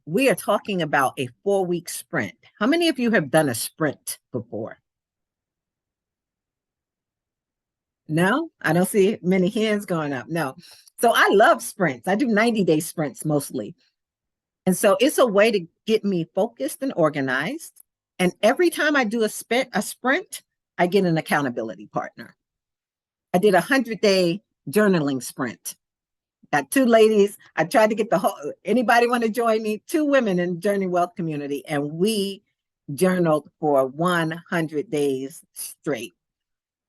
We are talking about a 4-week sprint. How many of you have done a sprint before? No, I don't see many hands going up. No. So I love sprints. I do 90-day sprints mostly. And so it's a way to get me focused and organized. And every time I do a sprint, I get an accountability partner. I did a 100-day journaling sprint. Got two ladies. I tried to get the whole, anybody want to join me? Two women in Journey Wealth Community. And we journaled for 100 days straight.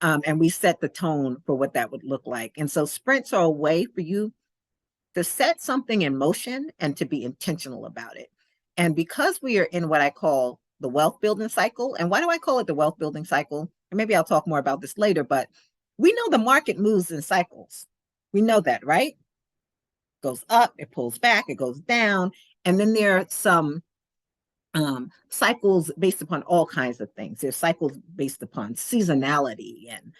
And we set the tone for what that would look like. And so sprints are a way for you to set something in motion and to be intentional about it. And because we are in what I call the wealth building cycle, and why do I call it the wealth building cycle? And maybe I'll talk more about this later, but we know the market moves in cycles. We know that, right? It goes up, it pulls back, it goes down. And then there are some cycles based upon all kinds of things. There's cycles based upon seasonality and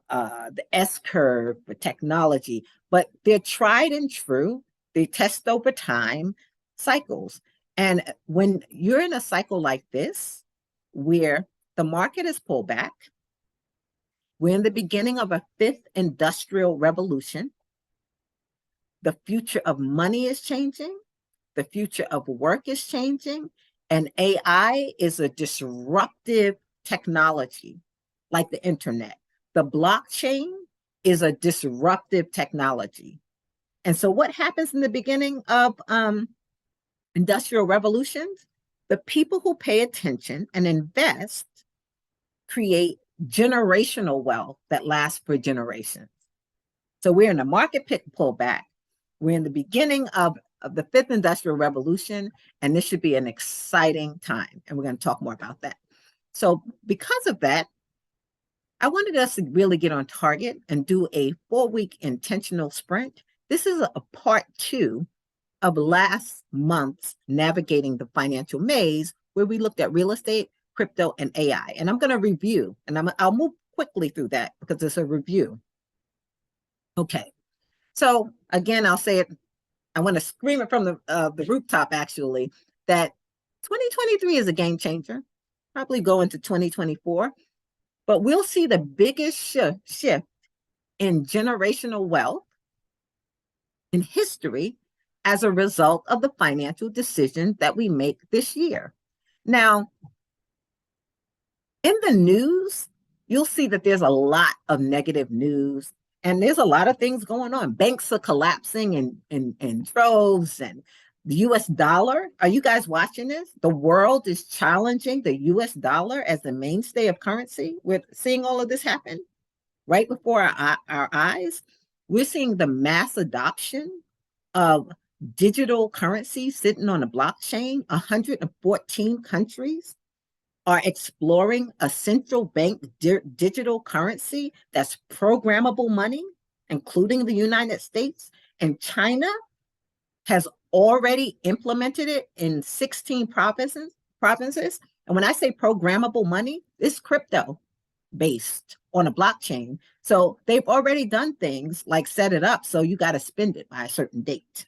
the S curve for technology, but they're tried and true. They test over time cycles. And when you're in a cycle like this, where the market is pulled back, we're in the beginning of a fifth industrial revolution. The future of money is changing. The future of work is changing. And AI is a disruptive technology like the internet. The blockchain is a disruptive technology. And so what happens in the beginning of industrial revolutions? The people who pay attention and invest create generational wealth that lasts for generations. So we're in a market pullback. We're in the beginning of the fifth industrial revolution, and this should be an exciting time. And we're going to talk more about that. So because of that, I wanted us to really get on target and do a 4-week intentional sprint. This is a part 2 of last month's Navigating the Financial Maze, where we looked at real estate, crypto, and AI. And I'm going to review, and I'll move quickly through that because it's a review. Okay. So again, I'll say it. I want to scream it from the rooftop, actually, that 2023 is a game changer, probably go into 2024. But we'll see the biggest shift in generational wealth in history as a result of the financial decisions that we make this year. Now, in the news, you'll see that there's a lot of negative news, and there's a lot of things going on. Banks are collapsing in droves, and the US dollar. Are you guys watching this? The world is challenging the US dollar as the mainstay of currency. We're seeing all of this happen right before our eyes. We're seeing the mass adoption of digital currency sitting on a blockchain. 114 countries are exploring a central bank digital currency that's programmable money, including the United States. And China has already implemented it in 16 provinces. And when I say programmable money, it's crypto based on a blockchain. So they've already done things like set it up so you got to spend it by a certain date.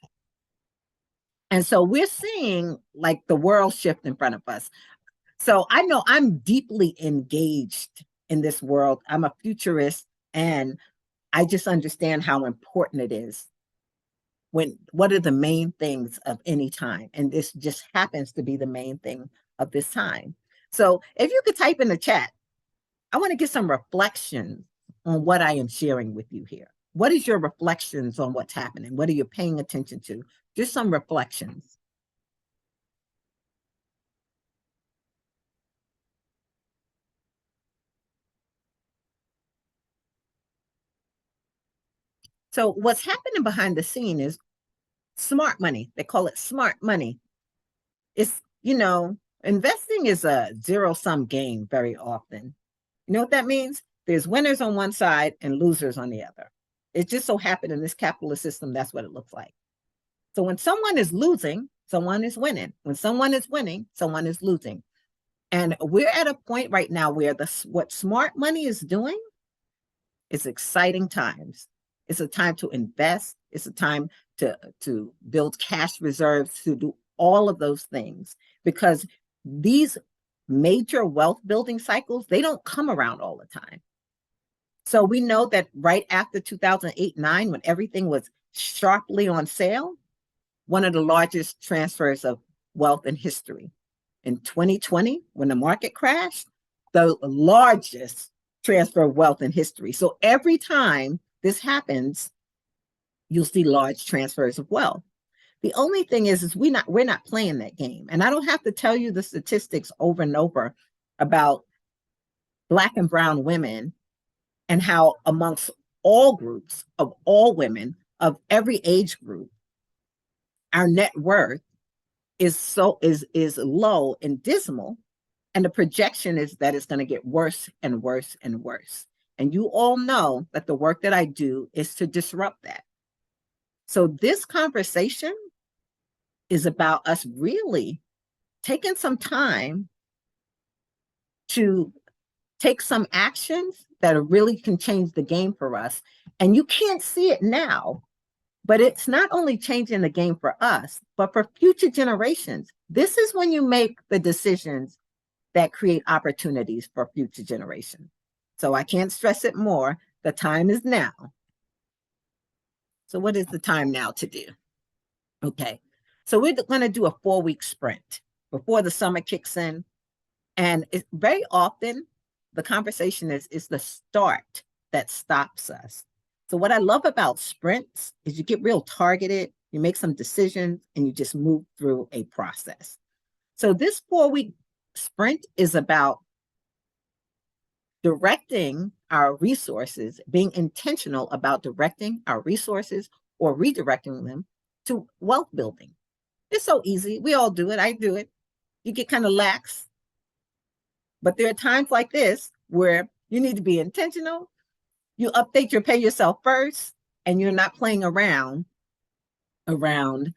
And so we're seeing like the world shift in front of us. So I know I'm deeply engaged in this world. I'm a futurist, and I just understand how important it is. What are the main things of any time? And this just happens to be the main thing of this time. So if you could type in the chat, I want to get some reflections on what I am sharing with you here. What is your reflections on what's happening? What are you paying attention to? Just some reflections. So what's happening behind the scene is smart money. They call it smart money. It's, investing is a zero-sum game very often. You know what that means? There's winners on one side and losers on the other. It just so happened in this capitalist system, that's what it looks like. So when someone is losing, someone is winning. When someone is winning, someone is losing. And we're at a point right now where what smart money is doing is exciting times. It's a time to invest. It's a time to build cash reserves, to do all of those things, because these major wealth building cycles, they don't come around all the time. So we know that right after 2008-9, when everything was sharply on sale, one of the largest transfers of wealth in history. In 2020, when the market crashed, the largest transfer of wealth in history. So every time this happens, you'll see large transfers of wealth. The only thing is we're not playing that game. And I don't have to tell you the statistics over and over about Black and brown women and how amongst all groups of all women of every age group, our net worth is low and dismal. And the projection is that it's going to get worse and worse and worse. And you all know that the work that I do is to disrupt that. So this conversation is about us really taking some time to take some actions that really can change the game for us. And you can't see it now, but it's not only changing the game for us, but for future generations. This is when you make the decisions that create opportunities for future generations. So I can't stress it more. The time is now. So what is the time now to do? Okay, so we're going to do a 4-week sprint before the summer kicks in. And very often, the conversation is the start that stops us. So what I love about sprints is you get real targeted, you make some decisions, and you just move through a process. So this 4-week sprint is about directing our resources, being intentional about directing our resources or redirecting them to wealth building. It's so easy. We all do it. I do it. You get kind of lax. But there are times like this where you need to be intentional. You update your pay yourself first, and you're not playing around budgeting.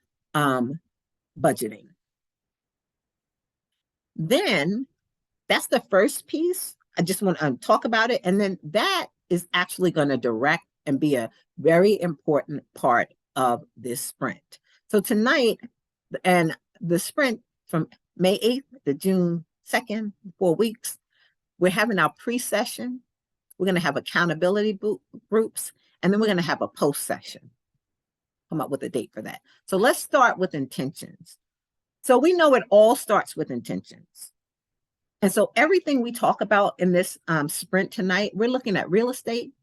Then that's the first piece. I just want to talk about it. And then that is actually going to direct and be a very important part of this sprint. So tonight, and the sprint from May 8th to June 2nd, 4 weeks, we're having our pre-session. We're going to have accountability groups, and then we're going to have a post-session. Come up with a date for that. So let's start with intentions. So we know it all starts with intentions. And so everything we talk about in this sprint tonight, we're looking at real estate,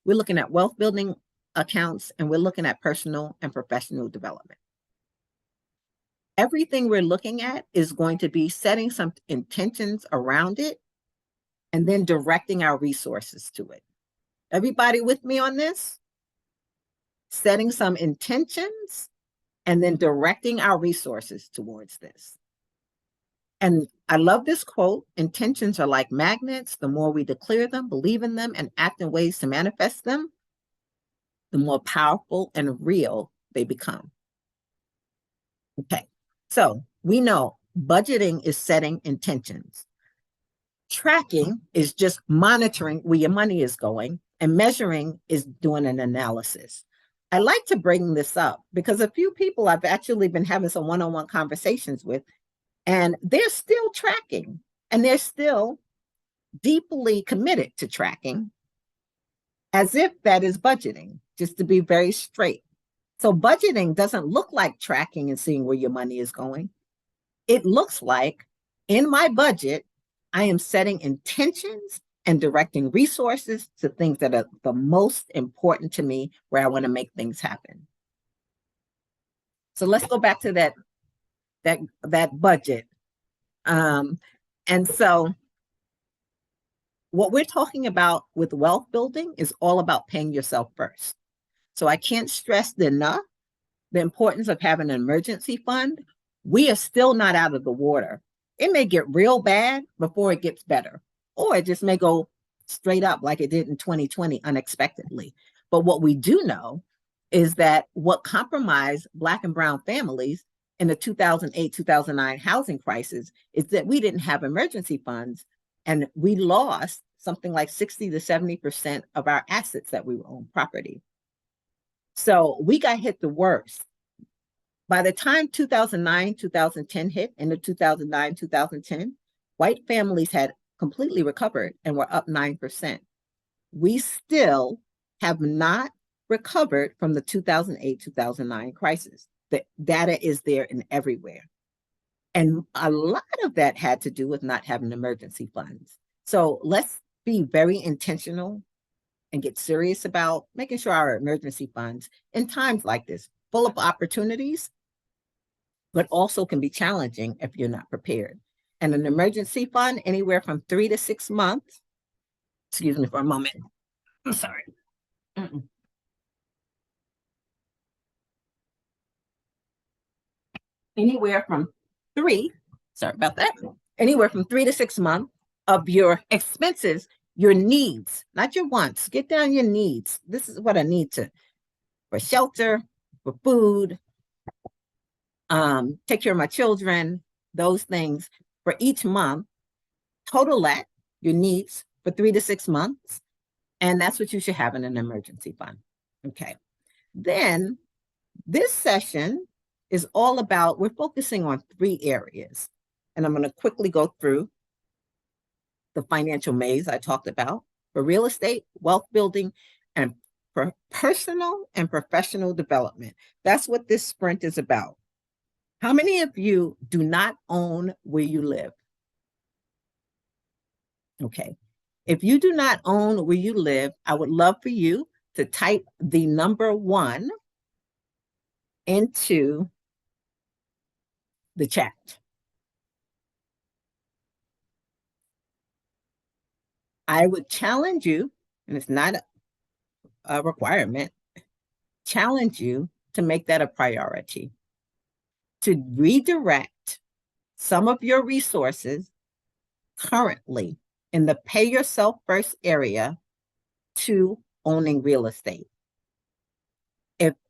we're looking at wealth building accounts, and we're looking at personal and professional development. Everything we're looking at is going to be setting some intentions around it and then directing our resources to it. Everybody with me on this? Setting some intentions and then directing our resources towards this. And I love this quote: intentions are like magnets. The more we declare them, believe in them, and act in ways to manifest them, the more powerful and real they become. Okay, so we know budgeting is setting intentions. Tracking is just monitoring where your money is going, and measuring is doing an analysis. I like to bring this up because a few people I've actually been having some one-on-one conversations with, and they're still tracking, and they're still deeply committed to tracking as if that is budgeting, just to be very straight. So budgeting doesn't look like tracking and seeing where your money is going. It looks like, in my budget, I am setting intentions and directing resources to things that are the most important to me, where I want to make things happen. So let's go back to that budget. And so what we're talking about with wealth building is all about paying yourself first. So I can't stress enough the importance of having an emergency fund. We are still not out of the water. It may get real bad before it gets better, or it just may go straight up like it did in 2020 unexpectedly. But what we do know is that what compromised Black and brown families in the 2008-2009 housing crisis is that we didn't have emergency funds, and we lost something like 60 to 70% of our assets that we own, property. So we got hit the worst. By the time 2009, 2010 hit, in the 2009, 2010, white families had completely recovered and were up 9%. We still have not recovered from the 2008, 2009 crisis. The data is there and everywhere. And a lot of that had to do with not having emergency funds. So let's be very intentional and get serious about making sure our emergency funds in times like this, full of opportunities, but also can be challenging if you're not prepared. And an emergency fund, anywhere from 3 to 6 months. Excuse me for a moment. I'm sorry. Anywhere from three, sorry about that, anywhere from 3 to 6 months of your expenses, your needs, not your wants. Get down your needs. This is what I need to for shelter, for food, take care of my children, those things for each month. Total that your needs for 3 to 6 months, and that's what you should have in an emergency fund. Okay. Then this session is all about, we're focusing on 3 areas. And I'm going to quickly go through the financial maze I talked about for real estate, wealth building, and for personal and professional development. That's what this sprint is about. How many of you do not own where you live? Okay. If you do not own where you live, I would love for you to type the number 1 into the chat. I would challenge you, and it's not a requirement, challenge you to make that a priority, to redirect some of your resources currently in the pay yourself first area to owning real estate.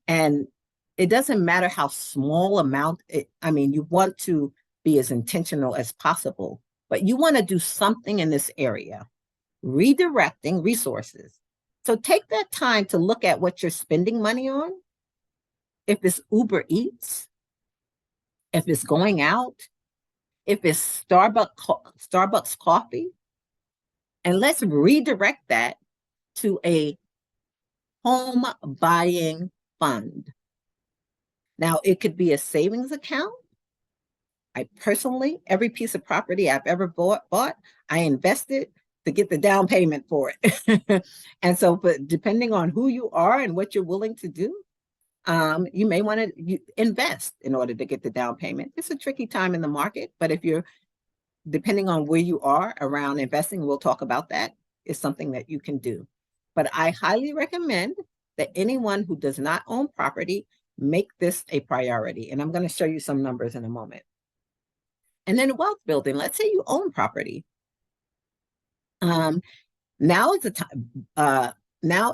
And it doesn't matter how small amount you want to be as intentional as possible, but you want to do something in this area, redirecting resources. So take that time to look at what you're spending money on. If it's Uber Eats, if it's going out, if it's Starbucks coffee, and let's redirect that to a home buying fund. Now, it could be a savings account. I personally, every piece of property I've ever bought, I invested to get the down payment for it. And so, but depending on who you are and what you're willing to do, you may want to invest in order to get the down payment. It's a tricky time in the market, but if you're, depending on where you are around investing, we'll talk about that, is something that you can do. But I highly recommend that anyone who does not own property make this a priority. And I'm going to show you some numbers in a moment. And then wealth building, let's say you own property. Now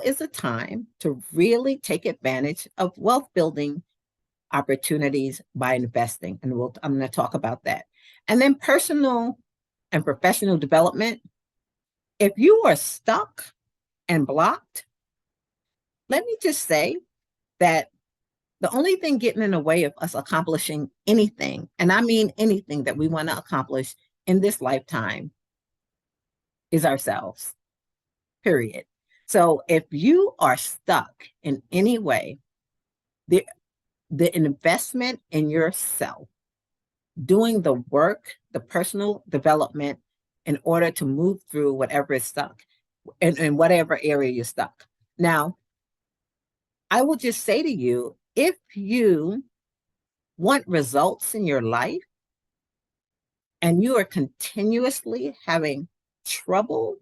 is a time to really take advantage of wealth building opportunities by investing. And I'm going to talk about that. And then personal and professional development. If you are stuck and blocked, let me just say that the only thing getting in the way of us accomplishing anything, and I mean anything that we want to accomplish in this lifetime, is ourselves, period. So if you are stuck in any way, the investment in yourself, doing the work, the personal development in order to move through whatever is stuck, in whatever area you're stuck. Now, I will just say to you, if you want results in your life and you are continuously having trouble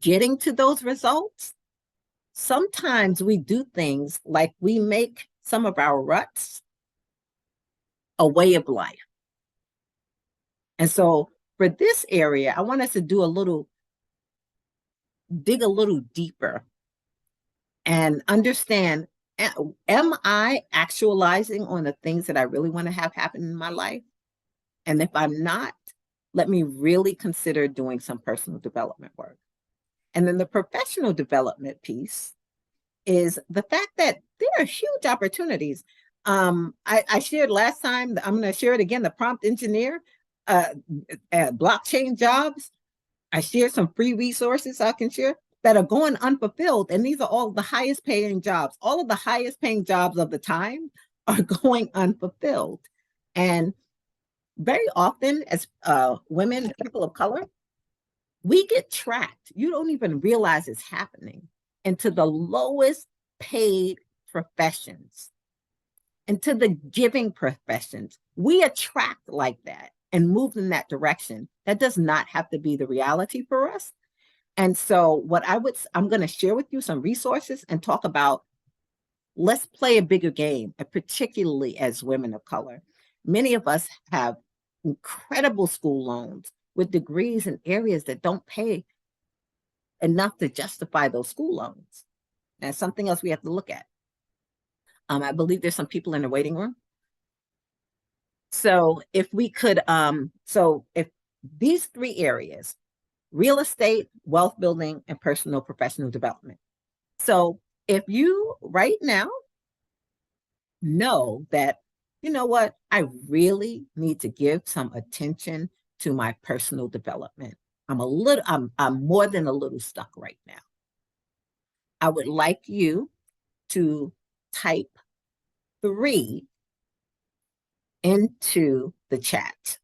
getting to those results, sometimes we do things like we make some of our ruts a way of life. And so for this area, I want us to dig a little deeper and understand, am I actualizing on the things that I really want to have happen in my life? And if I'm not, let me really consider doing some personal development work. And then the professional development piece is the fact that there are huge opportunities. I shared last time, I'm going to share it again, the prompt engineer, uh, blockchain jobs. I shared some free resources I can share that are going unfulfilled. And these are all the highest paying jobs. All of the highest paying jobs of the time are going unfulfilled. And very often, as women, people of color, we get tracked. You don't even realize it's happening into the lowest paid professions, into the giving professions. We attract like that and move in that direction. That does not have to be the reality for us. And so, I'm going to share with you some resources and talk about, let's play a bigger game, and particularly as women of color. Many of us have incredible school loans with degrees in areas that don't pay enough to justify those school loans. That's something else we have to look at. I believe there's some people in the waiting room. So if these three areas, real estate, wealth building, and personal professional development. So if you right now know that, you know what, I really need to give some attention to my personal development. I'm more than a little stuck right now. I would like you to type 3 into the chat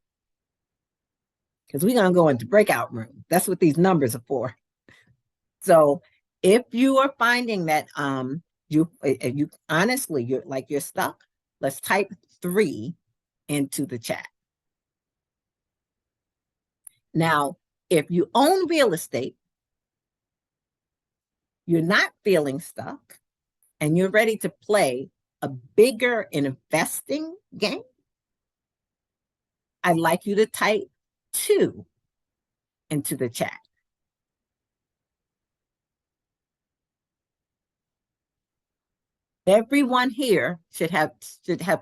because we're going to go into breakout room. That's what these numbers are for. So if you are finding that you honestly, you're stuck, let's type 3 into the chat. Now, if you own real estate, you're not feeling stuck, and you're ready to play a bigger investing game, I'd like you to type 2 into the chat. Everyone here should have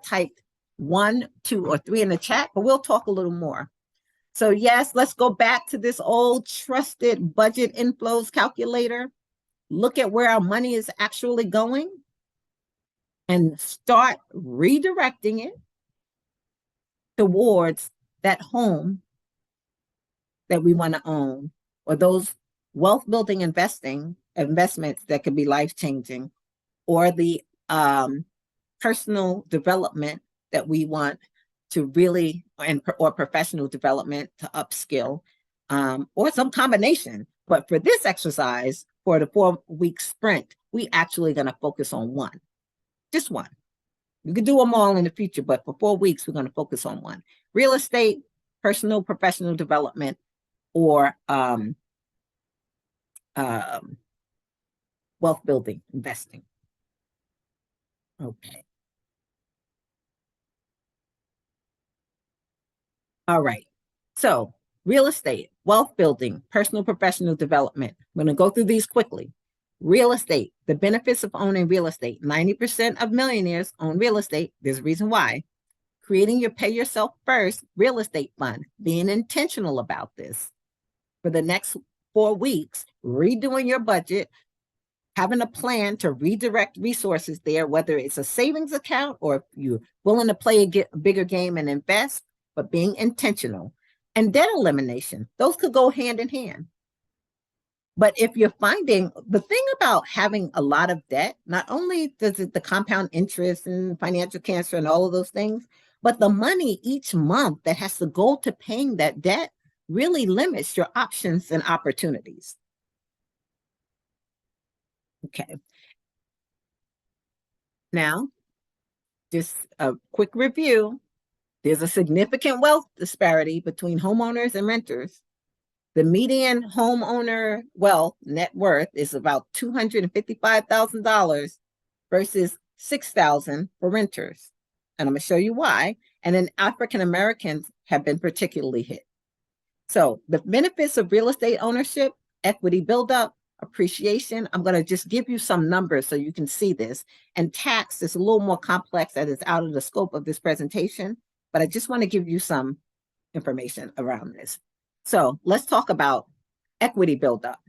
typed 1, 2, or 3 in the chat, but we'll talk a little more. So yes, let's go back to this old trusted budget inflows calculator. Look at where our money is actually going and start redirecting it towards that home that we want to own, or those wealth building investments that could be life changing, or the personal development that we want to really, or professional development to upskill, or some combination. But for this exercise, for the 4-week sprint, we actually going to focus on one, just one. You could do them all in the future, but for 4 weeks, we're going to focus on one: real estate, personal professional development, or wealth building, investing. Okay. All right. So real estate, wealth building, personal professional development. I'm going to go through these quickly. Real estate, the benefits of owning real estate. 90% of millionaires own real estate. There's a reason why. Creating your pay yourself first real estate fund, being intentional about this. For the next 4 weeks, redoing your budget, having a plan to redirect resources there, whether it's a savings account or if you're willing to play a bigger game and invest, but being intentional. And debt elimination, those could go hand in hand. But if you're finding, the thing about having a lot of debt, not only does it the compound interest and financial cancer and all of those things, but the money each month that has to go to paying that debt really limits your options and opportunities. Okay. Now, just a quick review. There's a significant wealth disparity between homeowners and renters. The median homeowner wealth net worth is about $255,000 versus $6,000 for renters. And I'm going to show you why. And then African Americans have been particularly hit. So the benefits of real estate ownership: equity buildup, appreciation. I'm going to just give you some numbers so you can see this. And tax is a little more complex, that is out of the scope of this presentation, but I just want to give you some information around this. So let's talk about equity buildup.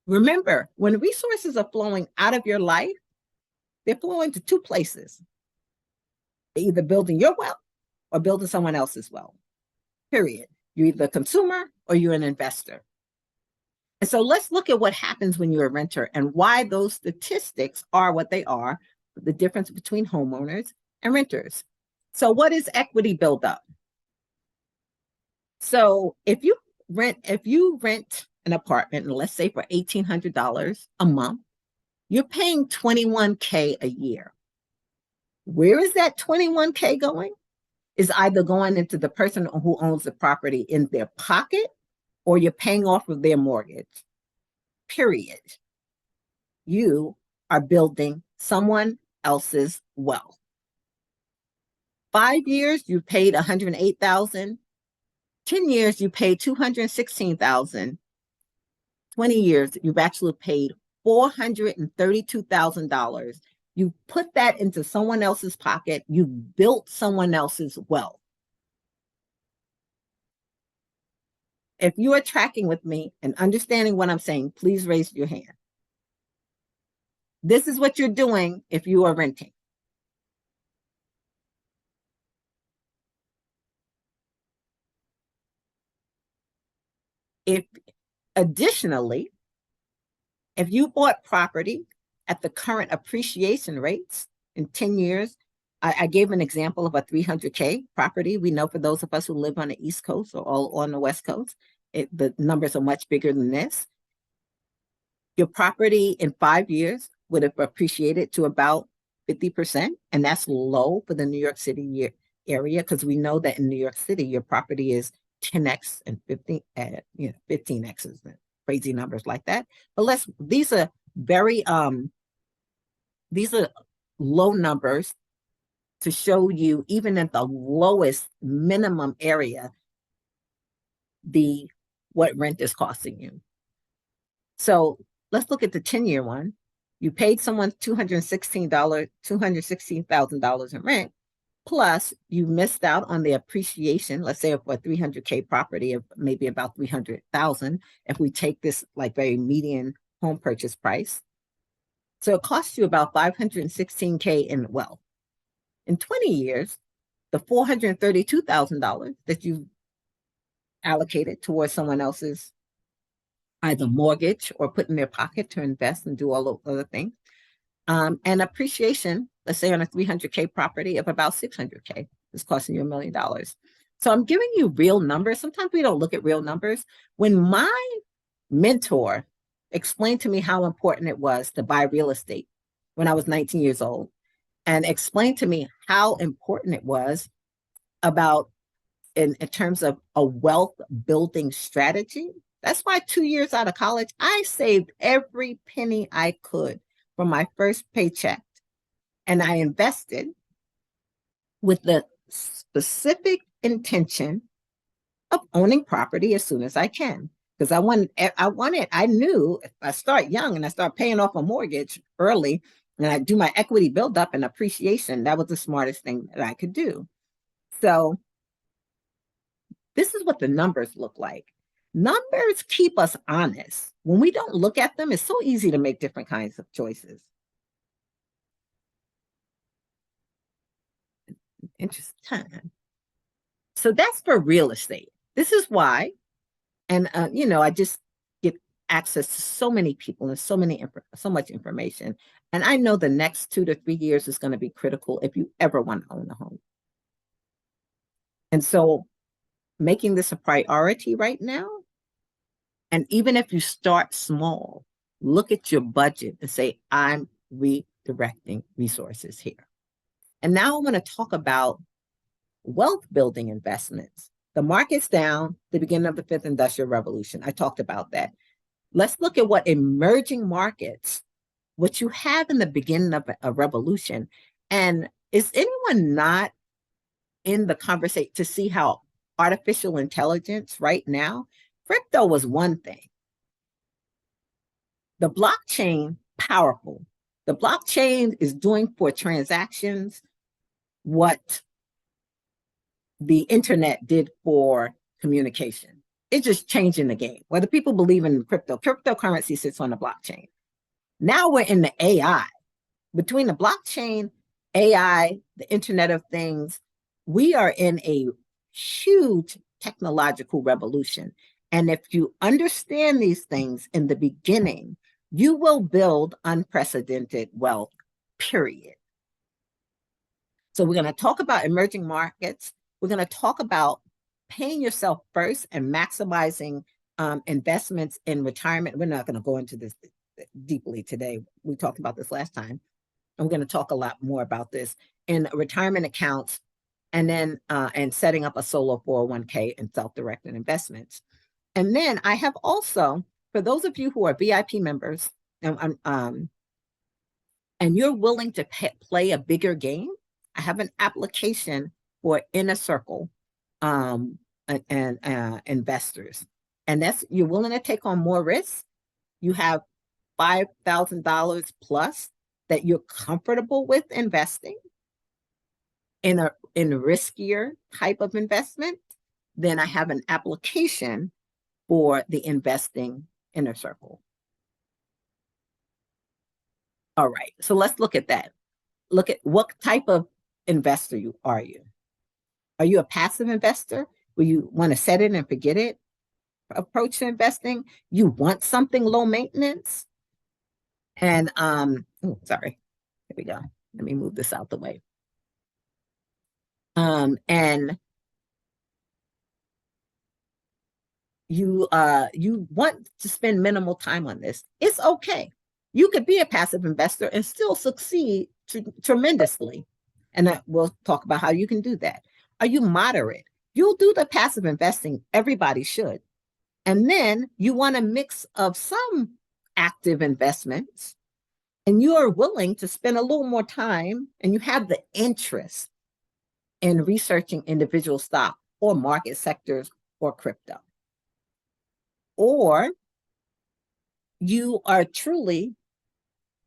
Remember, when resources are flowing out of your life, they're flowing to two places, either building your wealth or building someone else's wealth, period. You're either a consumer or you're an investor. And so let's look at what happens when you're a renter and why those statistics are what they are, the difference between homeowners and renters. So what is equity buildup? So if you rent an apartment, and let's say for $1,800 a month, you're paying $21K a year. Where is that $21K going? Is either going into the person who owns the property in their pocket, or you're paying off of their mortgage. Period. You are building someone else's wealth. 5 years, you paid $108,000. 10 years, you paid $216,000. 20 years, you've actually paid $432,000. You put that into someone else's pocket. You built someone else's wealth. If you are tracking with me and understanding what I'm saying, please raise your hand. This is what you're doing if you are renting. If additionally, if you bought property at the current appreciation rates in 10 years, I gave an example of a 300K property. We know for those of us who live on the East Coast or all on the West Coast, the numbers are much bigger than this. Your property in 5 years would have appreciated to about 50%, and that's low for the New York City area, because we know that in New York City, your property is 10x and 15x's, crazy numbers like that. But these are low numbers to show you, even at the lowest minimum area, what rent is costing you. So let's look at the 10-year one. You paid someone $216,000 in rent, plus you missed out on the appreciation, let's say for a 300K property of maybe about 300,000, if we take this like very median home purchase price. So it costs you about 516K in wealth. In 20 years, the $432,000 that you allocated towards someone else's either mortgage or put in their pocket to invest and do all those other things, and appreciation, let's say on a 300K property of about 600K, is costing you $1 million. So I'm giving you real numbers. Sometimes we don't look at real numbers. When my mentor explained to me how important it was to buy real estate when I was 19 years old, and explained to me how important it was about in terms of a wealth building strategy. That's why 2 years out of college, I saved every penny I could from my first paycheck, and I invested with the specific intention of owning property as soon as I can. Because I knew if I start young and I start paying off a mortgage early and I do my equity buildup and appreciation, that was the smartest thing that I could do. So this is what the numbers look like. Numbers keep us honest. When we don't look at them, it's so easy to make different kinds of choices. Interesting. So that's for real estate. This is why, and I just get access to so many people and so much information. And I know the next 2 to 3 years is going to be critical if you ever want to own a home. And so making this a priority right now, and even if you start small, look at your budget and say, I'm redirecting resources here. And now I want to talk about wealth building investments. The market's down, the beginning of the fifth industrial revolution. I talked about that. Let's look at what emerging markets, what you have in the beginning of a revolution. And is anyone not in the conversation to see how artificial intelligence right now, crypto was one thing. The blockchain, powerful. The blockchain is doing for transactions what the internet did for communication. it's just changing the game. Whether people believe in cryptocurrency sits on the blockchain. Now we're in the AI. Between the blockchain, AI, the Internet of Things, we are in a huge technological revolution. And if you understand these things in the beginning, you will build unprecedented wealth, period. So we're going to talk about emerging markets. We're going to talk about paying yourself first and maximizing investments in retirement. We're not going to go into this deeply today. We talked about this last time. And we're going to talk a lot more about this in retirement accounts, and then and setting up a solo 401k and self-directed investments. And then I have also, for those of you who are VIP members, and you're willing to play a bigger game, I have an application for Inner Circle and investors. And that's, you're willing to take on more risk. You have $5,000 plus that you're comfortable with investing in a riskier type of investment. Then I have an application for the investing Inner Circle. All right, so let's look at that. Look at what type of investor are you? Are you a passive investor where you want to set it and forget it approach to investing? You want something low maintenance? And sorry, here we go. Let me move this out the way. And you want to spend minimal time on this. It's okay. You could be a passive investor and still succeed tremendously. And we'll talk about how you can do that. Are you moderate? You'll do the passive investing. Everybody should. And then you want a mix of some active investments, and you are willing to spend a little more time, and you have the interest in researching individual stock or market sectors or crypto. Or you are truly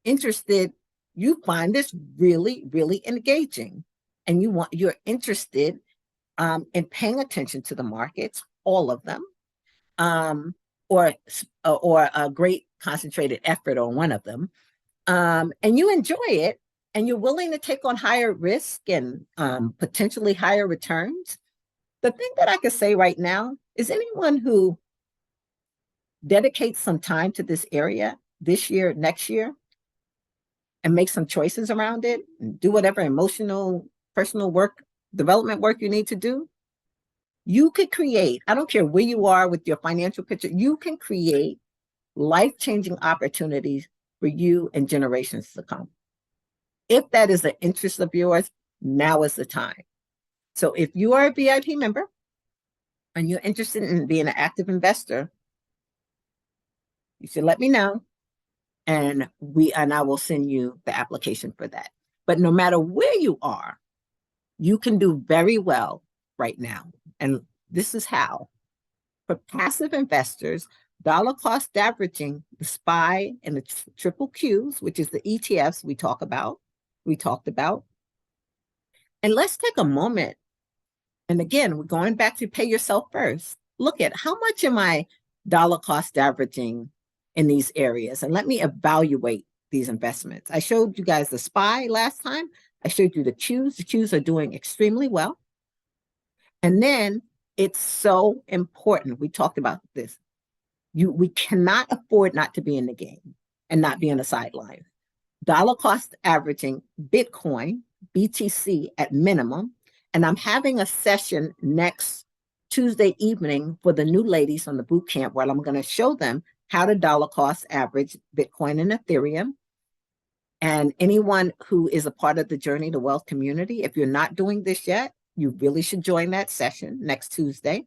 interested, you find this really, really engaging, and you're interested in paying attention to the markets, all of them, or a great concentrated effort on one of them, and you enjoy it, and you're willing to take on higher risk and potentially higher returns. The thing that I could say right now is anyone who dedicates some time to this area this year, next year, and make some choices around it, and do whatever emotional, personal work, development work you need to do, you could create, I don't care where you are with your financial picture, you can create life-changing opportunities for you and generations to come. If that is an interest of yours, now is the time. So if you are a VIP member and you're interested in being an active investor, you should let me know, and I will send you the application for that. But no matter where you are, you can do very well right now. And this is how. For passive investors, dollar cost averaging, the SPY and the triple Qs, which is the ETFs we talked about. And let's take a moment. And again, we're going back to pay yourself first. Look at how much am I dollar cost averaging in these areas? And let me evaluate these investments. I showed you guys the SPY last time. I showed you the Qs. The Qs are doing extremely well. And then it's so important. We talked about this. We cannot afford not to be in the game and not be on the sideline. Dollar cost averaging Bitcoin, BTC at minimum. And I'm having a session next Tuesday evening for the new ladies on the boot camp where I'm going to show them how to dollar cost average Bitcoin and Ethereum. And anyone who is a part of the Journey to Wealth community, if you're not doing this yet, you really should join that session next Tuesday.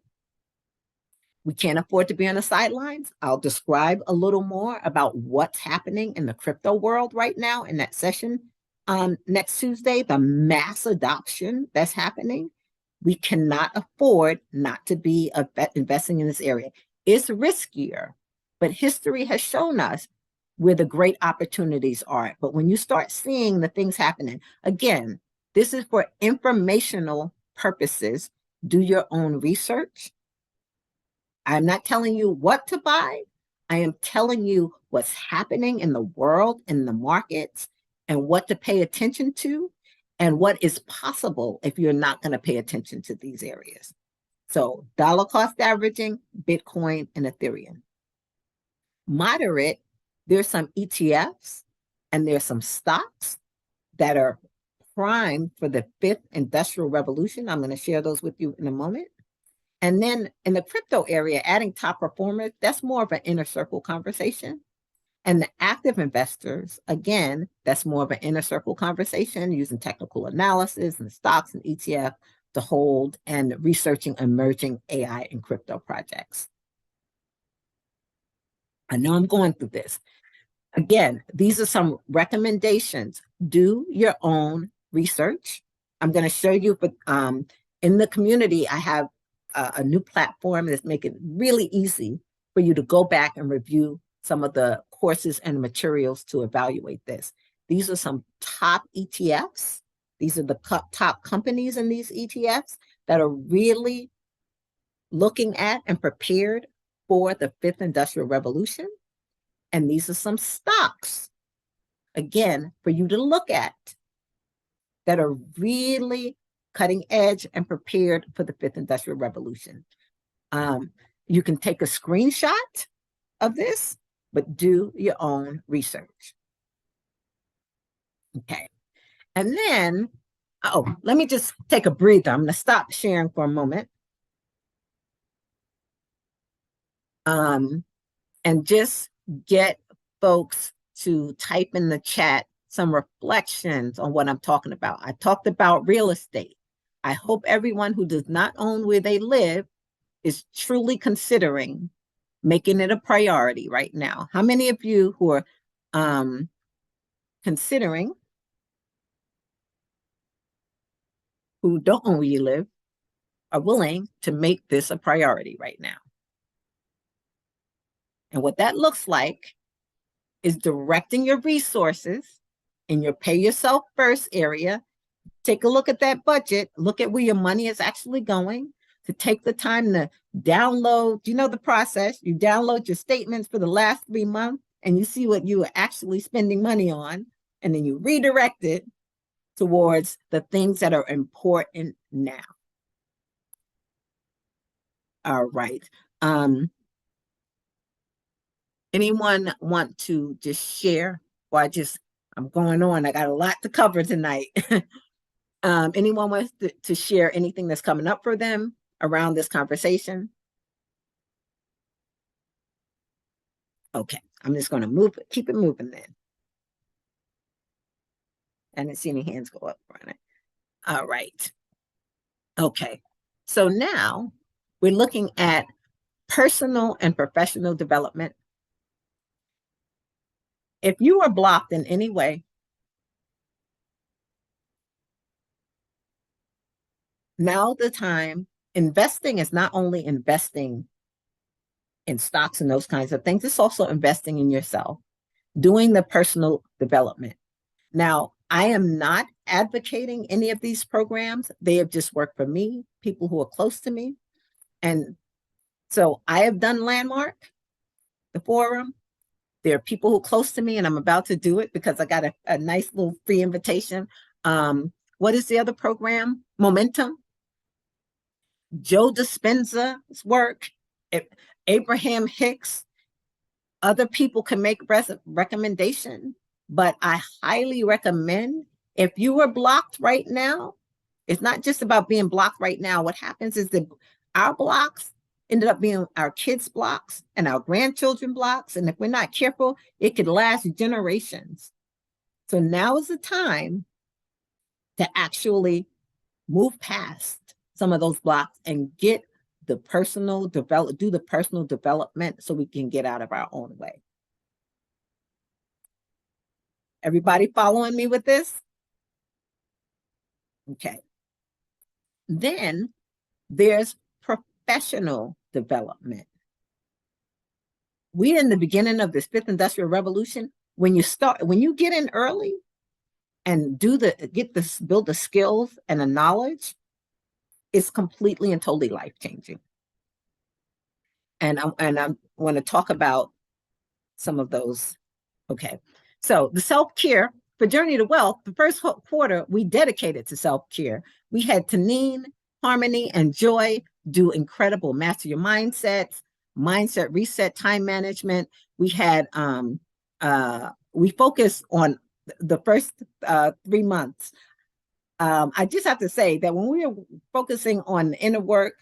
We can't afford to be on the sidelines. I'll describe a little more about what's happening in the crypto world right now in that session next Tuesday, the mass adoption that's happening. We cannot afford not to be investing in this area. It's riskier, but history has shown us where the great opportunities are. But when you start seeing the things happening, again, this is for informational purposes. Do your own research. I'm not telling you what to buy. I am telling you what's happening in the world, in the markets, and what to pay attention to, and what is possible if you're not going to pay attention to these areas. So, dollar cost averaging, Bitcoin, and Ethereum. Moderate, there's some ETFs and there's some stocks that are primed for the fifth industrial revolution. I'm going to share those with you in a moment. And then in the crypto area, adding top performers, that's more of an inner circle conversation. And the active investors, again, that's more of an inner circle conversation using technical analysis and stocks and ETF to hold and researching emerging AI and crypto projects. I know I'm going through this. Again, these are some recommendations. Do your own research. I'm going to show you, but in the community, I have a new platform that's making it really easy for you to go back and review some of the courses and materials to evaluate this. These are some top ETFs. These are the top companies in these ETFs that are really looking at and prepared for the fifth industrial revolution. And these are some stocks, again, for you to look at that are really cutting edge and prepared for the fifth industrial revolution. You can take a screenshot of this, but do your own research. Okay. And then, let me just take a breather. I'm going to stop sharing for a moment. And just get folks to type in the chat some reflections on what I'm talking about. I talked about real estate. I hope everyone who does not own where they live is truly considering making it a priority right now. How many of you who are considering, who don't own where you live, are willing to make this a priority right now? And what that looks like is directing your resources in your pay yourself first area. Take a look at that budget, look at where your money is actually going, to take the time to download. You know the process. You download your statements for the last 3 months and you see what you are actually spending money on, and then you redirect it towards the things that are important now. All right. Anyone want to just share? Or I'm going on. I got a lot to cover tonight. Anyone wants to share anything that's coming up for them around this conversation? Okay, I'm just going to keep it moving then. I didn't see any hands go up on it. All right. Okay, so now we're looking at personal and professional development. If you are blocked in any way, now's the time. Investing is not only investing in stocks and those kinds of things, it's also investing in yourself, doing the personal development. Now, I am not advocating any of these programs. They have just worked for me, people who are close to me. And so I have done Landmark, the forum. There are people who are close to me, and I'm about to do it because I got a nice little free invitation. What is the other program? Momentum. Joe Dispenza's work, Abraham Hicks. Other people can make recommendation, but I highly recommend, if you were blocked right now, it's not just about being blocked right now. What happens is that our blocks ended up being our kids' blocks and our grandchildren blocks. And if we're not careful, it could last generations. So now is the time to actually move past some of those blocks and get the personal do the personal development so we can get out of our own way. Everybody following me with this? Okay. Then there's professional development. We're in the beginning of this fifth industrial revolution. When you get in early and build the skills and the knowledge, it's completely and totally life-changing. And I want to talk about some of those. Okay. So the self-care for Journey to Wealth, the first quarter we dedicated to self-care. We had Tanine, Harmony, and Joy do incredible master your mindsets, mindset reset, time management. We had we focused on the first 3 months. I just have to say that when we were focusing on inner work,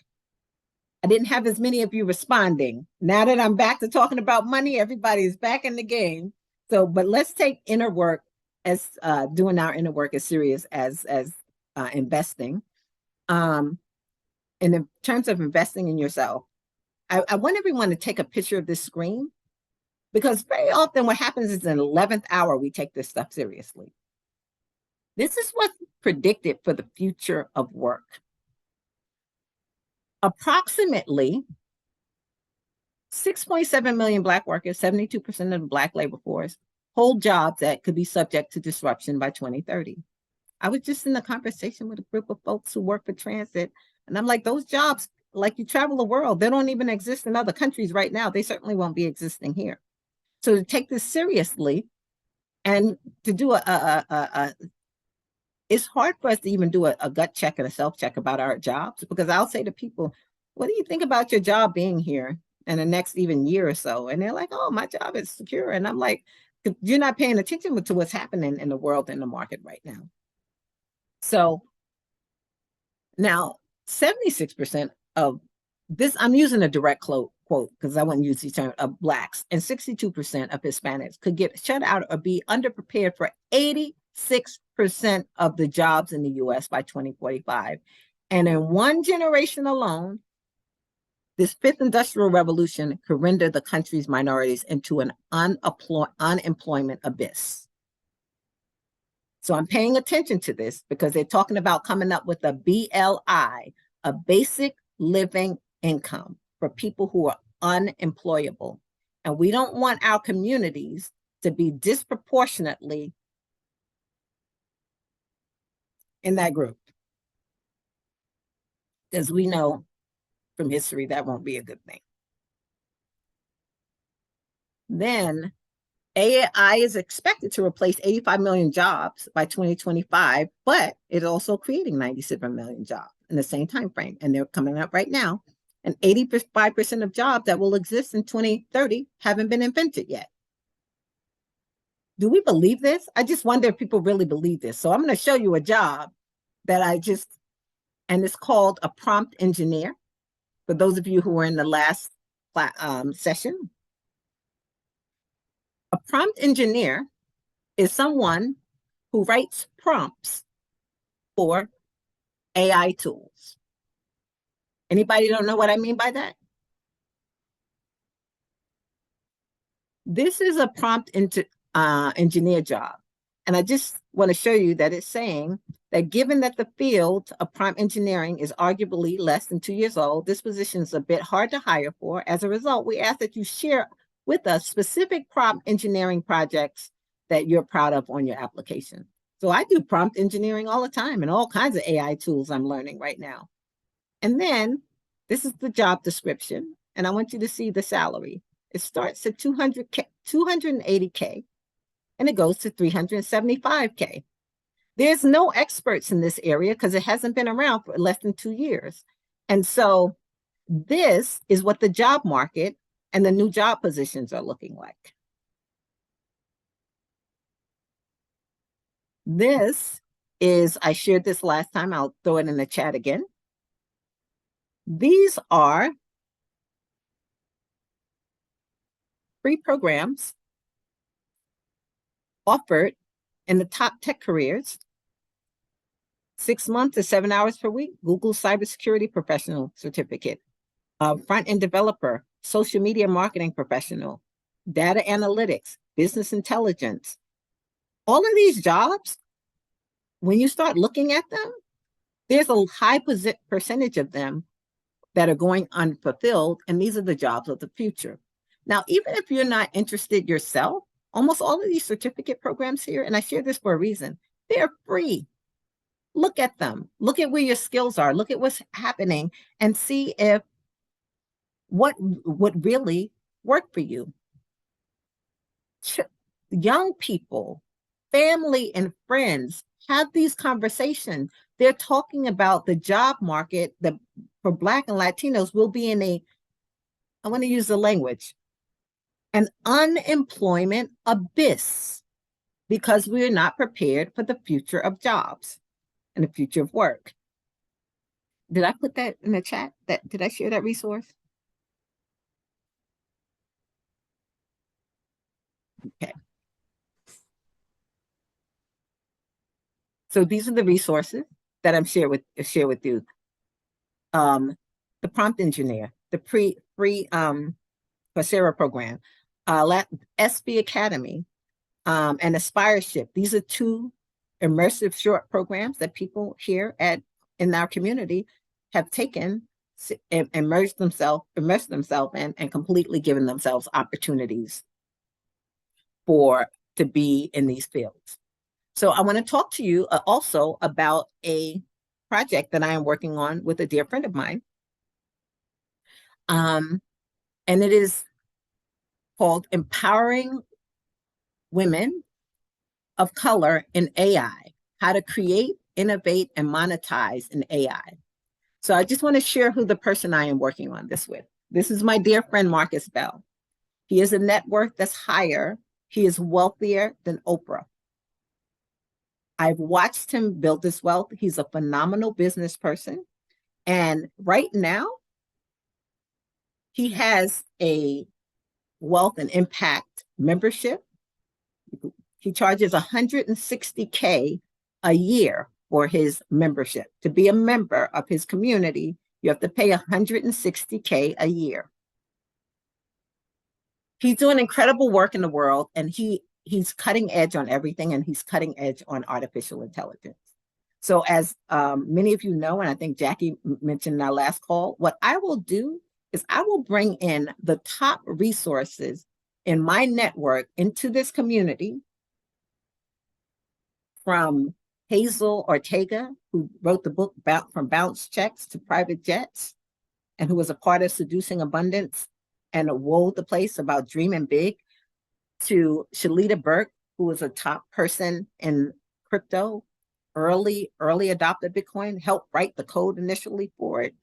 I didn't have as many of you responding. Now that I'm back to talking about money, everybody's back in the game. So, but let's take inner work as doing our inner work as serious as investing. And in terms of investing in yourself, I want everyone to take a picture of this screen, because very often what happens is in the 11th hour, we take this stuff seriously. This is what's predicted for the future of work. Approximately 6.7 million Black workers, 72% of the Black labor force, hold jobs that could be subject to disruption by 2030. I was just in a conversation with a group of folks who work for transit, and I'm like, those jobs, like, you travel the world, they don't even exist in other countries right now. They certainly won't be existing here. So to take this seriously and to do it's hard for us to even do a gut check and a self check about our jobs, because I'll say to people, what do you think about your job being here in the next even year or so? And they're like, oh, my job is secure. And I'm like, you're not paying attention to what's happening in the world, in the market right now. So now 76% of this, I'm using a direct quote because I wouldn't use the term, of Blacks, and 62% of Hispanics could get shut out or be underprepared for 86% of the jobs in the US by 2045. And in one generation alone, this fifth industrial revolution could render the country's minorities into an unemployment abyss. So I'm paying attention to this because they're talking about coming up with a BLI, a basic living income for people who are unemployable. And we don't want our communities to be disproportionately in that group, because we know from history that won't be a good thing. Then AI is expected to replace 85 million jobs by 2025, but it's also creating 97 million jobs in the same time frame. And they're coming up right now. And 85% of jobs that will exist in 2030 haven't been invented yet. Do we believe this? I just wonder if people really believe this. So I'm going to show you a job that and it's called a prompt engineer. For those of you who were in the last session, a prompt engineer is someone who writes prompts for AI tools. Anybody don't know what I mean by that? This is a prompt engineer job. And I just want to show you that it's saying that given that the field of prompt engineering is arguably less than 2 years old, this position is a bit hard to hire for. As a result, we ask that you share with us specific prompt engineering projects that you're proud of on your application. So I do prompt engineering all the time and all kinds of AI tools I'm learning right now. And then this is the job description, and I want you to see the salary. It starts at 280K, and it goes to 375K. There's no experts in this area because it hasn't been around for less than 2 years. And so this is what the job market and the new job positions are looking like. This is, I shared this last time, I'll throw it in the chat again. These are free programs offered in the top tech careers. 6 months to 7 hours per week, Google Cybersecurity Professional Certificate, front-end developer, social media marketing professional, data analytics, business intelligence. All of these jobs, when you start looking at them, there's a high percentage of them that are going unfulfilled, and these are the jobs of the future. Now, even if you're not interested yourself, almost all of these certificate programs here, and I share this for a reason, they're free. Look at them. Look at where your skills are. Look at what's happening and see if what would really work for you. Young people, family, and friends have these conversations. They're talking about the job market that for Black and Latinos will be in a, I want to use the language, an unemployment abyss because we're not prepared for the future of jobs and the future of work. Did I put that in the chat? Did I share that resource? Okay. So these are the resources that I'm share with you. The prompt engineer, the free Coursera program, SB Academy, and Aspireship. These are two immersive short programs that people here in our community have taken, immersed themselves in, and completely given themselves opportunities to be in these fields. So I want to talk to you also about a project that I am working on with a dear friend of mine. And it is called Empowering Women of Color in AI, How to Create, Innovate, and Monetize in AI. So I just want to share who the person I am working on this with. This is my dear friend, Marcus Bell. He has a net worth that's higher. He is wealthier than Oprah. I've watched him build this wealth. He's a phenomenal business person. And right now, he has a wealth and impact membership. He charges $160K a year for his membership. To be a member of his community, you have to pay $160K a year. He's doing incredible work in the world, and he's cutting edge on everything, and he's cutting edge on artificial intelligence. So as many of you know, and I think Jackie mentioned in our last call, what I will do is I will bring in the top resources in my network into this community, from Hazel Ortega, who wrote the book From Bounce Checks to Private Jets, and who was a part of Seducing Abundance and Whoa the Place about dreaming big, to Shalita Burke, who was a top person in crypto, early adopted Bitcoin, helped write the code initially for it.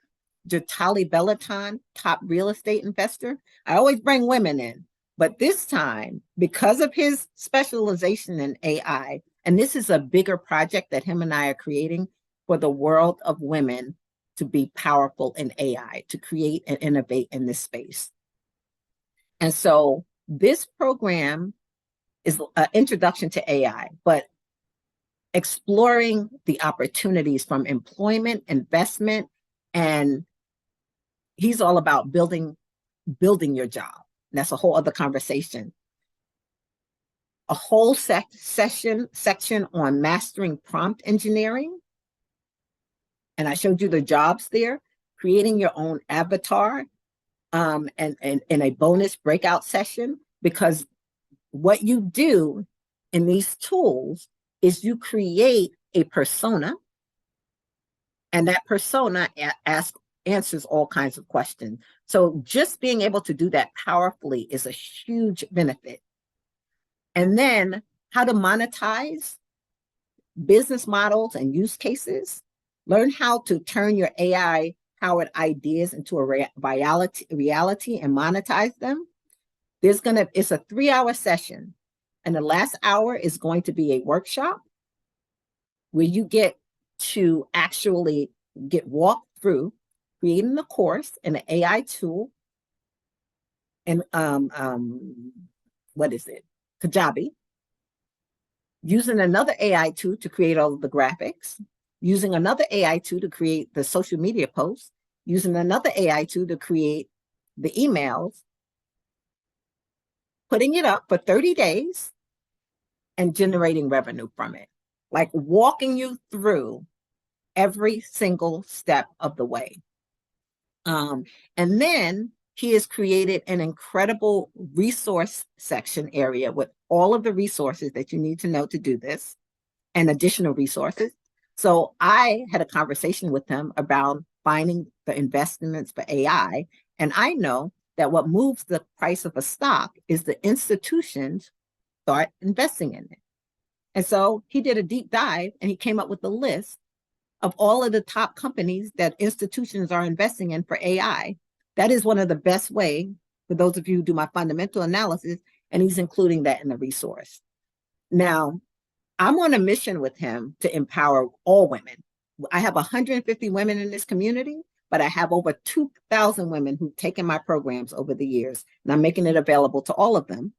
Jatali Bellaton, top real estate investor. I always bring women in, but this time, because of his specialization in AI, and this is a bigger project that him and I are creating for the world of women to be powerful in AI, to create and innovate in this space. And so this program is an introduction to AI, but exploring the opportunities from employment, investment, and he's all about building your job. That's a whole other conversation. A whole section on mastering prompt engineering. And I showed you the jobs there, creating your own avatar, and a bonus breakout session, because what you do in these tools is you create a persona, and that persona answers all kinds of questions. So just being able to do that powerfully is a huge benefit. And then how to monetize business models and use cases. Learn how to turn your AI powered ideas into a reality and monetize them. It's a 3-hour session, and the last hour is going to be a workshop where you get to actually get walked through creating the course in an AI tool, and what is it? Kajabi, using another AI tool to create all of the graphics, using another AI tool to create the social media posts, using another AI tool to create the emails, putting it up for 30 days and generating revenue from it, like walking you through every single step of the way. And then he has created an incredible resource section area with all of the resources that you need to know to do this and additional resources. So I had a conversation with him about finding the investments for AI, And I know that what moves the price of a stock is the institutions start investing in it. And so he did a deep dive and he came up with a list of all of the top companies that institutions are investing in for AI. That is one of the best way for those of you who do my fundamental analysis, and he's including that in the resource. Now, I'm on a mission with him to empower all women. I have 150 women in this community, but I have over 2,000 women who've taken my programs over the years, and I'm making it available to all of them.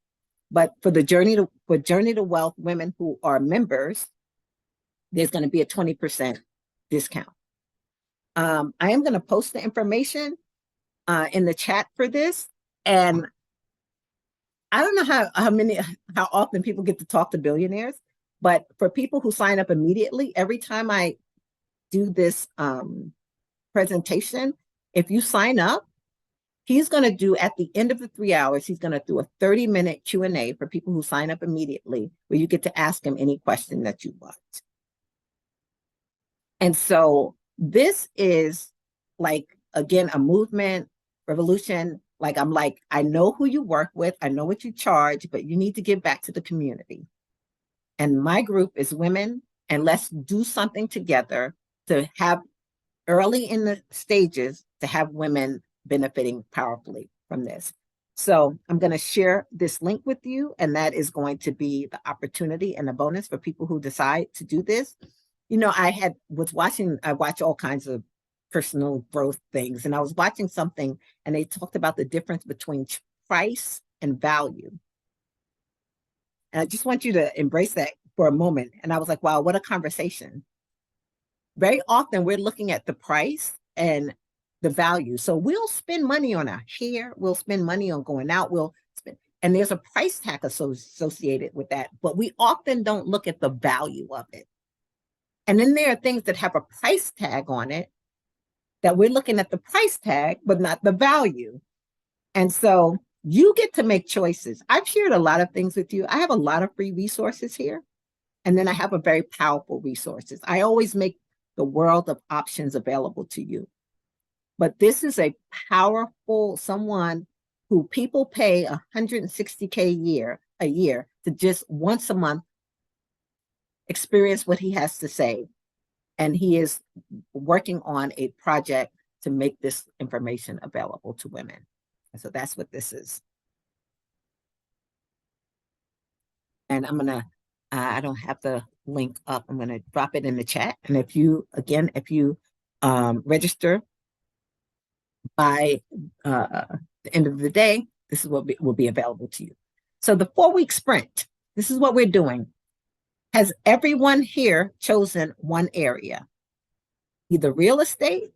But for the Journey to Wealth women who are members, there's going to be a 20% discount. I am going to post the information in the chat for this, and I don't know how often people get to talk to billionaires, but for people who sign up immediately, every time I do this presentation, if you sign up, he's going to do at the end of the 3 hours, he's going to do a 30-minute Q&A for people who sign up immediately, where you get to ask him any question that you want. And so this is like, again, a movement, revolution. Like, I'm like, I know who you work with, I know what you charge, but you need to give back to the community. And my group is women, and let's do something together to have early in the stages to have women benefiting powerfully from this. So I'm going to share this link with you, and that is going to be the opportunity and the bonus for people who decide to do this. You know, I watch all kinds of personal growth things, and I was watching something and they talked about the difference between price and value. And I just want you to embrace that for a moment. And I was like, wow, what a conversation. Very often we're looking at the price and the value. So we'll spend money on our hair, we'll spend money on going out, and there's a price tag associated with that, but we often don't look at the value of it. And then there are things that have a price tag on it that we're looking at the price tag, but not the value. And so you get to make choices. I've shared a lot of things with you. I have a lot of free resources here. And then I have a very powerful resources. I always make the world of options available to you. But this is a powerful someone who people pay $160K a year to just once a month experience what he has to say. And he is working on a project to make this information available to women. And so that's what this is. And I'm going to, I don't have the link up. I'm going to drop it in the chat. And if you register by the end of the day, this is what will be available to you. So the 4-week sprint, this is what we're doing. Has everyone here chosen one area? Either real estate,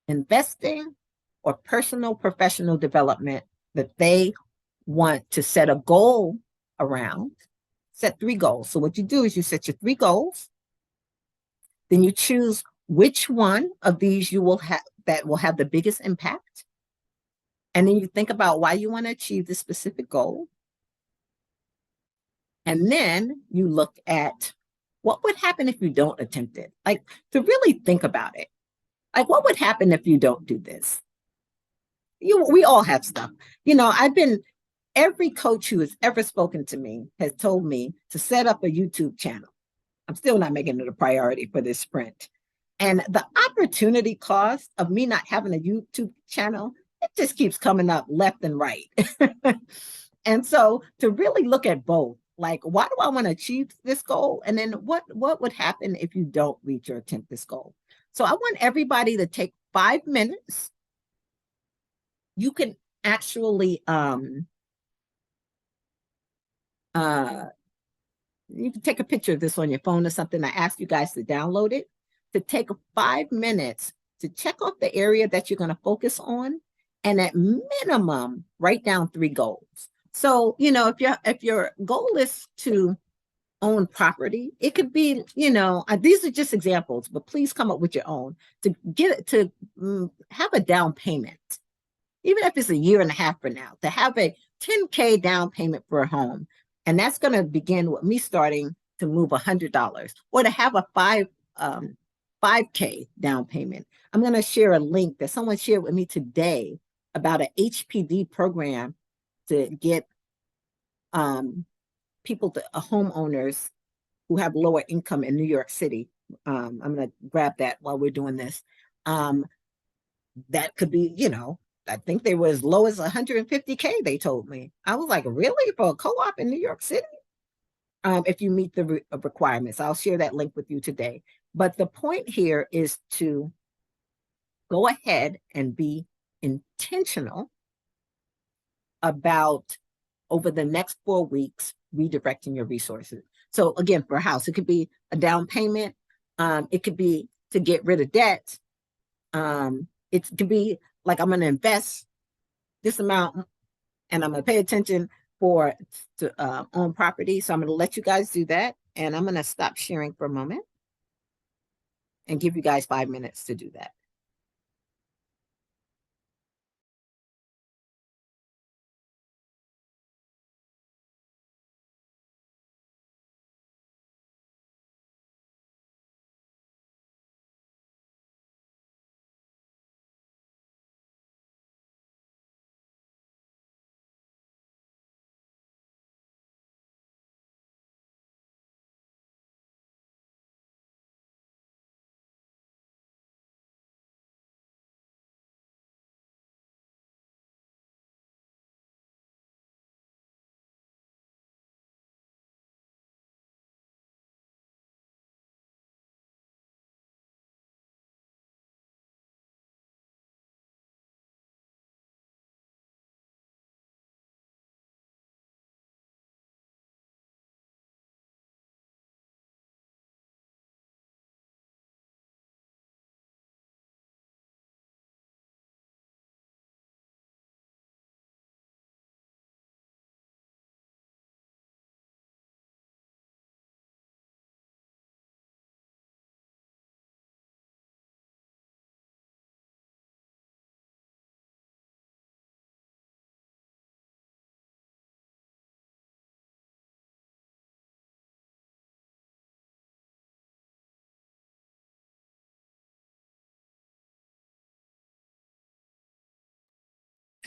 investing, or personal professional development that they want to set a goal around. Set 3 goals. So what you do is you set your 3 goals, then you choose which one of these you will have that will have the biggest impact, and then you think about why you want to achieve this specific goal, and then you look at what would happen if you don't attempt it. Like, to really think about it. Like, what would happen if you don't do this? We all have stuff. You know, every coach who has ever spoken to me has told me to set up a YouTube channel. I'm still not making it a priority for this sprint. And the opportunity cost of me not having a YouTube channel, it just keeps coming up left and right. And so to really look at both, like, why do I want to achieve this goal? And then what would happen if you don't reach or attempt this goal? So I want everybody to take 5 minutes. You can actually you can take a picture of this on your phone or something. I ask you guys to download it, to take 5 minutes to check off the area that you're going to focus on, and at minimum, write down 3 goals. So, you know, if your goal is to own property, it could be, you know, these are just examples, but please come up with your own, to get it to have a down payment, even if it's a year and a half from now, to have a 10K down payment for a home. And that's going to begin with me starting to move $100, or to have a 5K down payment. I'm going to share a link that someone shared with me today about an HPD program to get um, people, to homeowners who have lower income in New York City. I'm going to grab that while we're doing this. Um, that could be, I think they were as low as 150K, they told me. I was like, really? For a co-op in New York City? If you meet the requirements. I'll share that link with you today. But the point here is to go ahead and be intentional about, over the next 4 weeks, redirecting your resources. So again, for a house, it could be a down payment. It could be to get rid of debt. It could be like, I'm going to invest this amount and I'm going to pay attention for to own property. So I'm going to let you guys do that. And I'm going to stop sharing for a moment and give you guys 5 minutes to do that.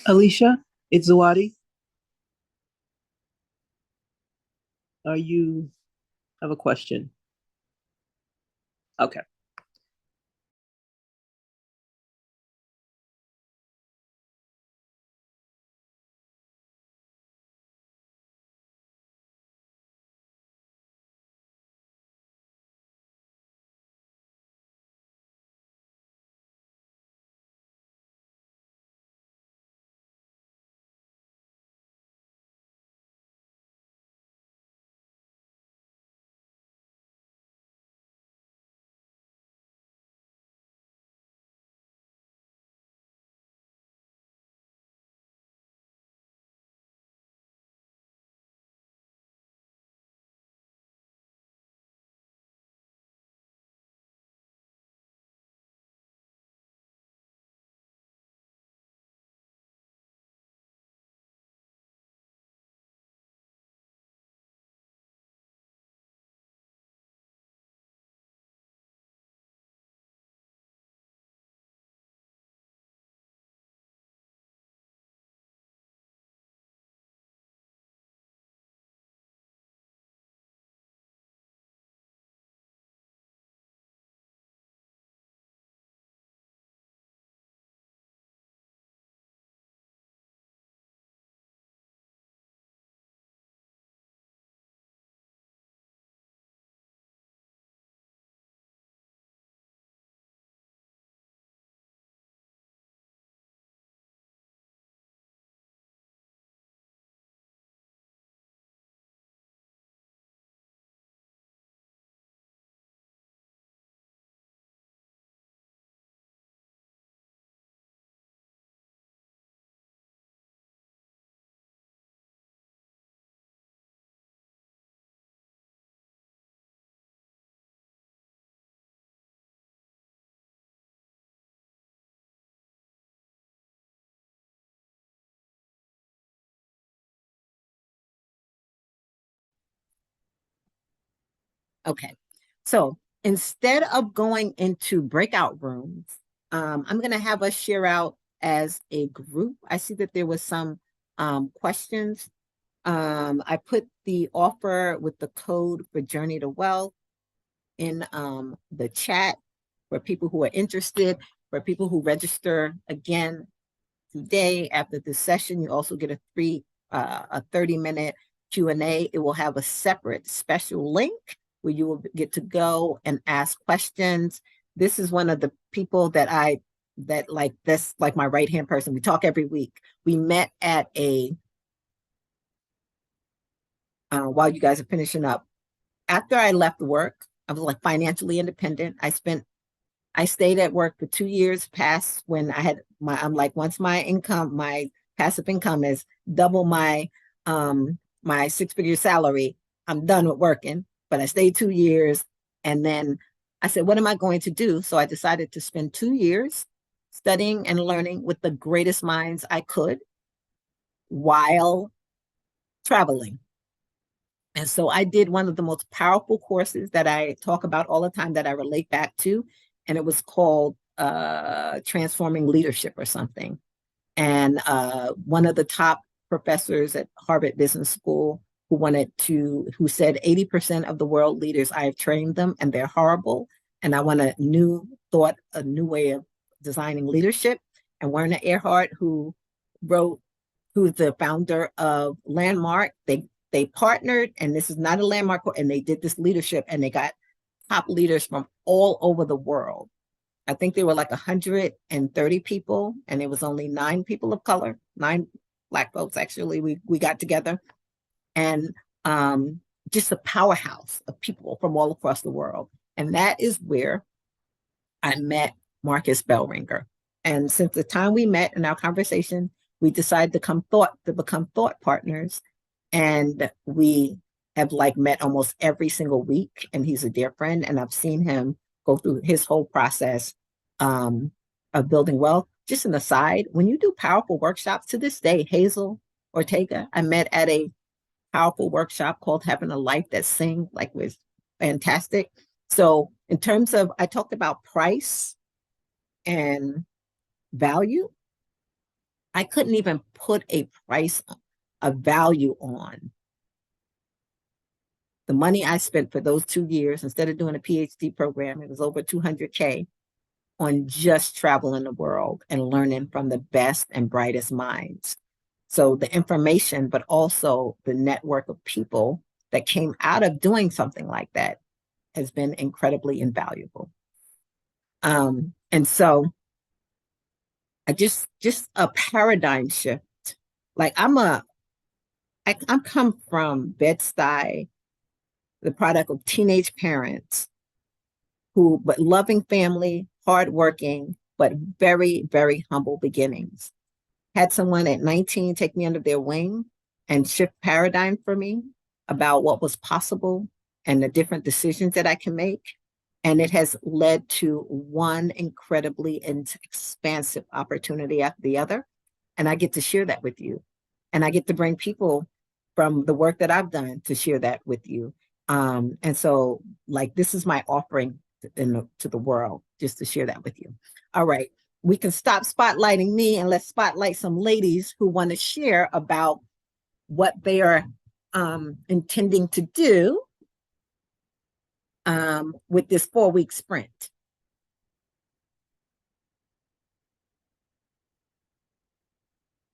Alicia, it's Zawadi. Are you have a question? Okay. Okay. So instead of going into breakout rooms, I'm going to have us share out as a group. I see that there was some questions. I put the offer with the code for Journey to Wealth in the chat for people who are interested, for people who register again today after this session. You also get a 30-minute Q&A. It will have a separate special link where you will get to go and ask questions. This is one of the people that like this, like my right-hand person. We talk every week. We met at while you guys are finishing up. After I left work, I was like financially independent. I stayed at work for 2 years past when I'm like, once my passive income is double my six-figure salary, I'm done with working. But I stayed 2 years, and then I said, what am I going to do? So I decided to spend 2 years studying and learning with the greatest minds I could while traveling. And so I did one of the most powerful courses that I talk about all the time that I relate back to. And it was called Transforming Leadership or something. And one of the top professors at Harvard Business School who said 80% of the world leaders, I have trained them and they're horrible. And I want a new way of designing leadership. And Werner Erhard, who's the founder of Landmark, they partnered, and this is not a Landmark, and they did this leadership, and they got top leaders from all over the world. I think there were like 130 people, and there was only 9 people of color, 9 Black folks actually. We got together, and just a powerhouse of people from all across the world. And that is where I met Marcus Bellringer. And since the time we met in our conversation, we decided to become thought partners. And we have like met almost every single week. And he's a dear friend. And I've seen him go through his whole process of building wealth. Just an aside, when you do powerful workshops to this day, Hazel Ortega, I met at a powerful workshop called Having a Life That Sing, like was fantastic. So in terms of, I talked about price and value. I couldn't even put a price, a value on the money I spent for those 2 years. Instead of doing a PhD program, it was over 200K on just traveling the world and learning from the best and brightest minds. So the information, but also the network of people that came out of doing something like that has been incredibly invaluable. And so I just a paradigm shift. Like I'm come from Bed-Stuy, the product of teenage parents but loving family, hardworking, but very, very humble beginnings. Had someone at 19 take me under their wing and shift paradigm for me about what was possible and the different decisions that I can make. And it has led to one incredibly expansive opportunity after the other. And I get to share that with you. And I get to bring people from the work that I've done to share that with you. And so, like, this is my offering to the world, just to share that with you. All right. We can stop spotlighting me and let's spotlight some ladies who want to share about what they are intending to do with this 4-week sprint.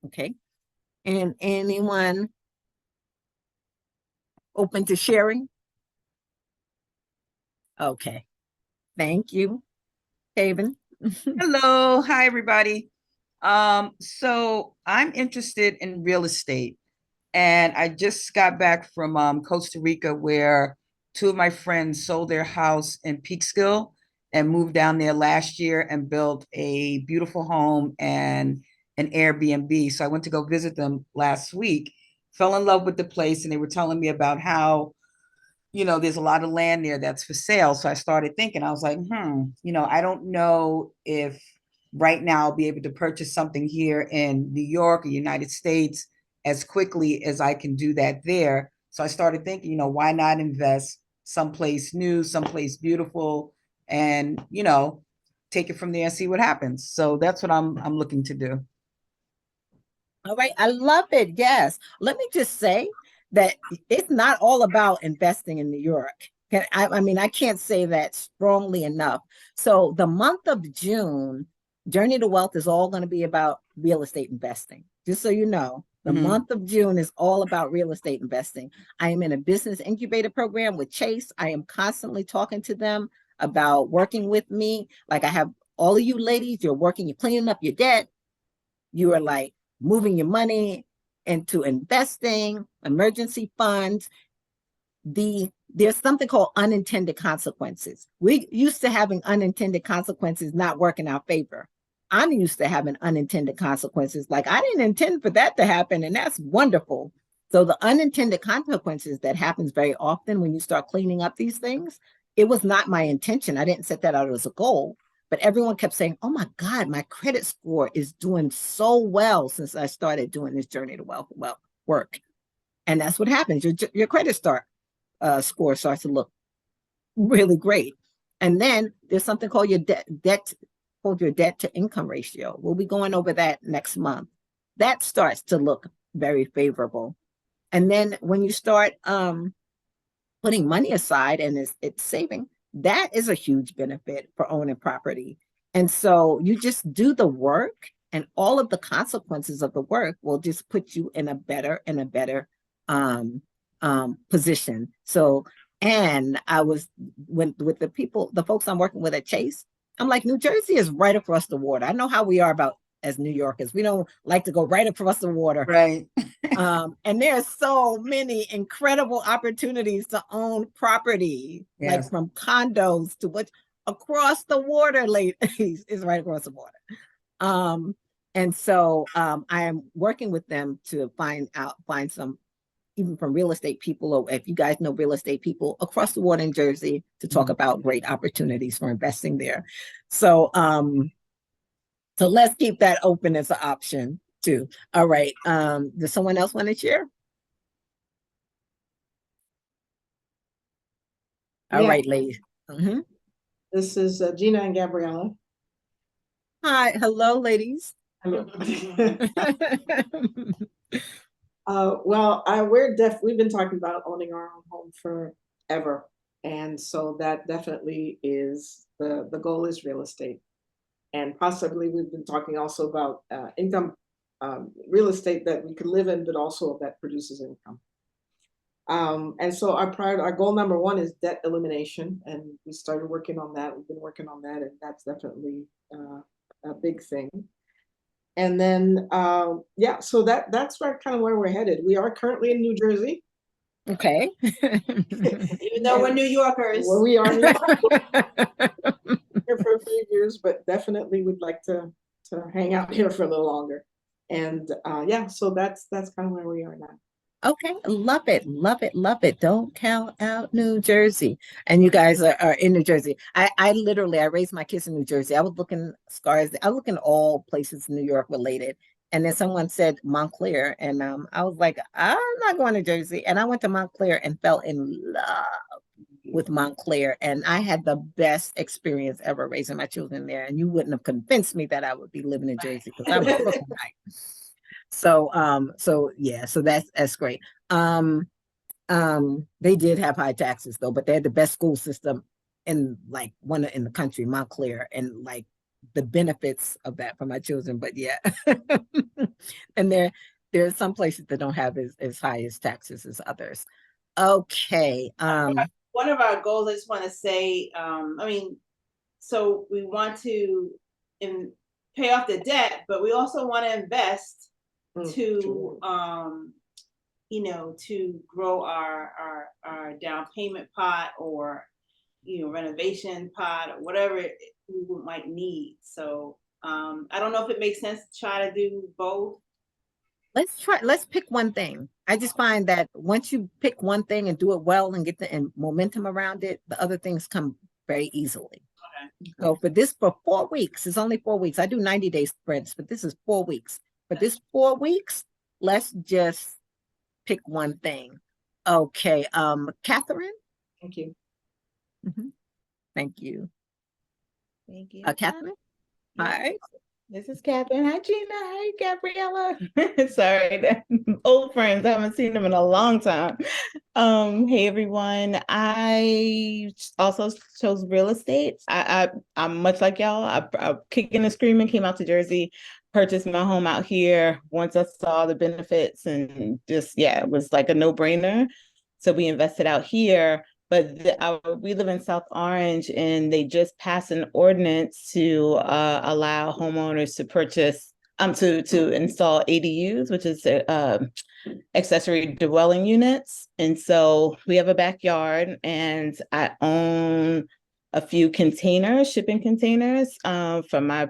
Okay. And anyone open to sharing? Okay. Thank you, Haven. Hello. Hi, everybody. So I'm interested in real estate, and I just got back from Costa Rica, where 2 of my friends sold their house in Peekskill and moved down there last year and built a beautiful home and an Airbnb. So I went to go visit them last week, fell in love with the place, and they were telling me about how there's a lot of land there that's for sale. So I started thinking, I was like, I don't know if right now I'll be able to purchase something here in New York or United States as quickly as I can do that there. So I started thinking, why not invest someplace new, someplace beautiful, and, take it from there and see what happens. So that's what I'm looking to do. All right, I love it. Yes. Let me just say that it's not all about investing in New York. I mean, I can't say that strongly enough. So the month of June, Journey to Wealth is all going to be about real estate investing. Just so you know, the month of June is all about real estate investing. I am in a business incubator program with Chase. I am constantly talking to them about working with me. Like I have all of you ladies, you're working, you're cleaning up your debt. You are like moving your money into investing, emergency funds. There's something called unintended consequences. We used to having unintended consequences not work in our favor. I'm used to having unintended consequences. Like I didn't intend for that to happen, and that's wonderful. So the unintended consequences that happens very often when you start cleaning up these things, it was not my intention. I didn't set that out as a goal, but everyone kept saying, "Oh my God, my credit score is doing so well since I started doing this journey to wealth work." And that's what happens. Your credit score starts to look really great. And then there's something called your debt to income ratio. We'll be going over that next month. That starts to look very favorable. And then when you start putting money aside and it's saving, that is a huge benefit for owning property. And so you just do the work, and all of the consequences of the work will just put you in a better position. So, and I was with the folks I'm working with at Chase, I'm like, New Jersey is right across the water. I know how we are about as New Yorkers. We don't like to go right across the water. Right. And there's so many incredible opportunities to own property, Yes. like from condos to what across the water, ladies, is right across the water. And so I am working with them to find some, even from real estate people, or if you guys know real estate people across the water in Jersey, to talk about great opportunities for investing there. So so let's keep that open as an option too. All right. Does someone else want to share? All right, ladies. This is Gina and Gabriella. Hi, hello, ladies. Hello. Well, we've been talking about owning our own home forever, and so that definitely is the goal is real estate, and possibly we've been talking also about income, real estate that we could live in, but also that produces income. And so our goal number one is debt elimination, and we started working on that. We've been working on that, and that's definitely a big thing. And then, so that's kind of where we're headed. We are currently in New Jersey. Okay. Even though we're New Yorkers. Well, we are New Yorkers here for a few years, but definitely would like to hang out here for a little longer. And so that's kind of where we are now. Okay, love it, love it, love it. Don't count out New Jersey. And you guys are in New Jersey. I literally, I raised my kids in New Jersey. I was looking all places New York related. And then someone said Montclair, and I was like, I'm not going to Jersey. And I went to Montclair and fell in love with Montclair. And I had the best experience ever raising my children there. And you wouldn't have convinced me that I would be living in Jersey, because I was looking nice. So yeah, so that's great. They did have high taxes though, but they had the best school system in in the country, Montclair, and like the benefits of that for my children. But yeah, and there's some places that don't have as high as taxes as others. Okay. One of our goals, I just want to say, so we want to pay off the debt, but we also want to invest to grow our down payment pot, or renovation pot, or whatever we might need. So I don't know if it makes sense to try to do both. Let's pick one thing. I just find that once you pick one thing and do it well and get the momentum around it, the other things come very easily. Okay. So for 4 weeks, it's only 4 weeks. I do 90-day sprints, but this is 4 weeks. For this 4 weeks, let's just pick one thing. Okay. Catherine? Thank you. Thank you. Thank you. Catherine? Hi, this is Catherine. Hi, Gina. Hi, Gabriella. Sorry, old friends. I haven't seen them in a long time. Hey everyone. I also chose real estate. I'm much like y'all. I kicking and screaming, came out to Jersey, purchased my home out here. Once I saw the benefits and just it was like a no-brainer. So we invested out here. But we live in South Orange, and they just passed an ordinance to allow homeowners to purchase to install ADUs, which is accessory dwelling units. And so we have a backyard, and I own a few containers, shipping containers, from my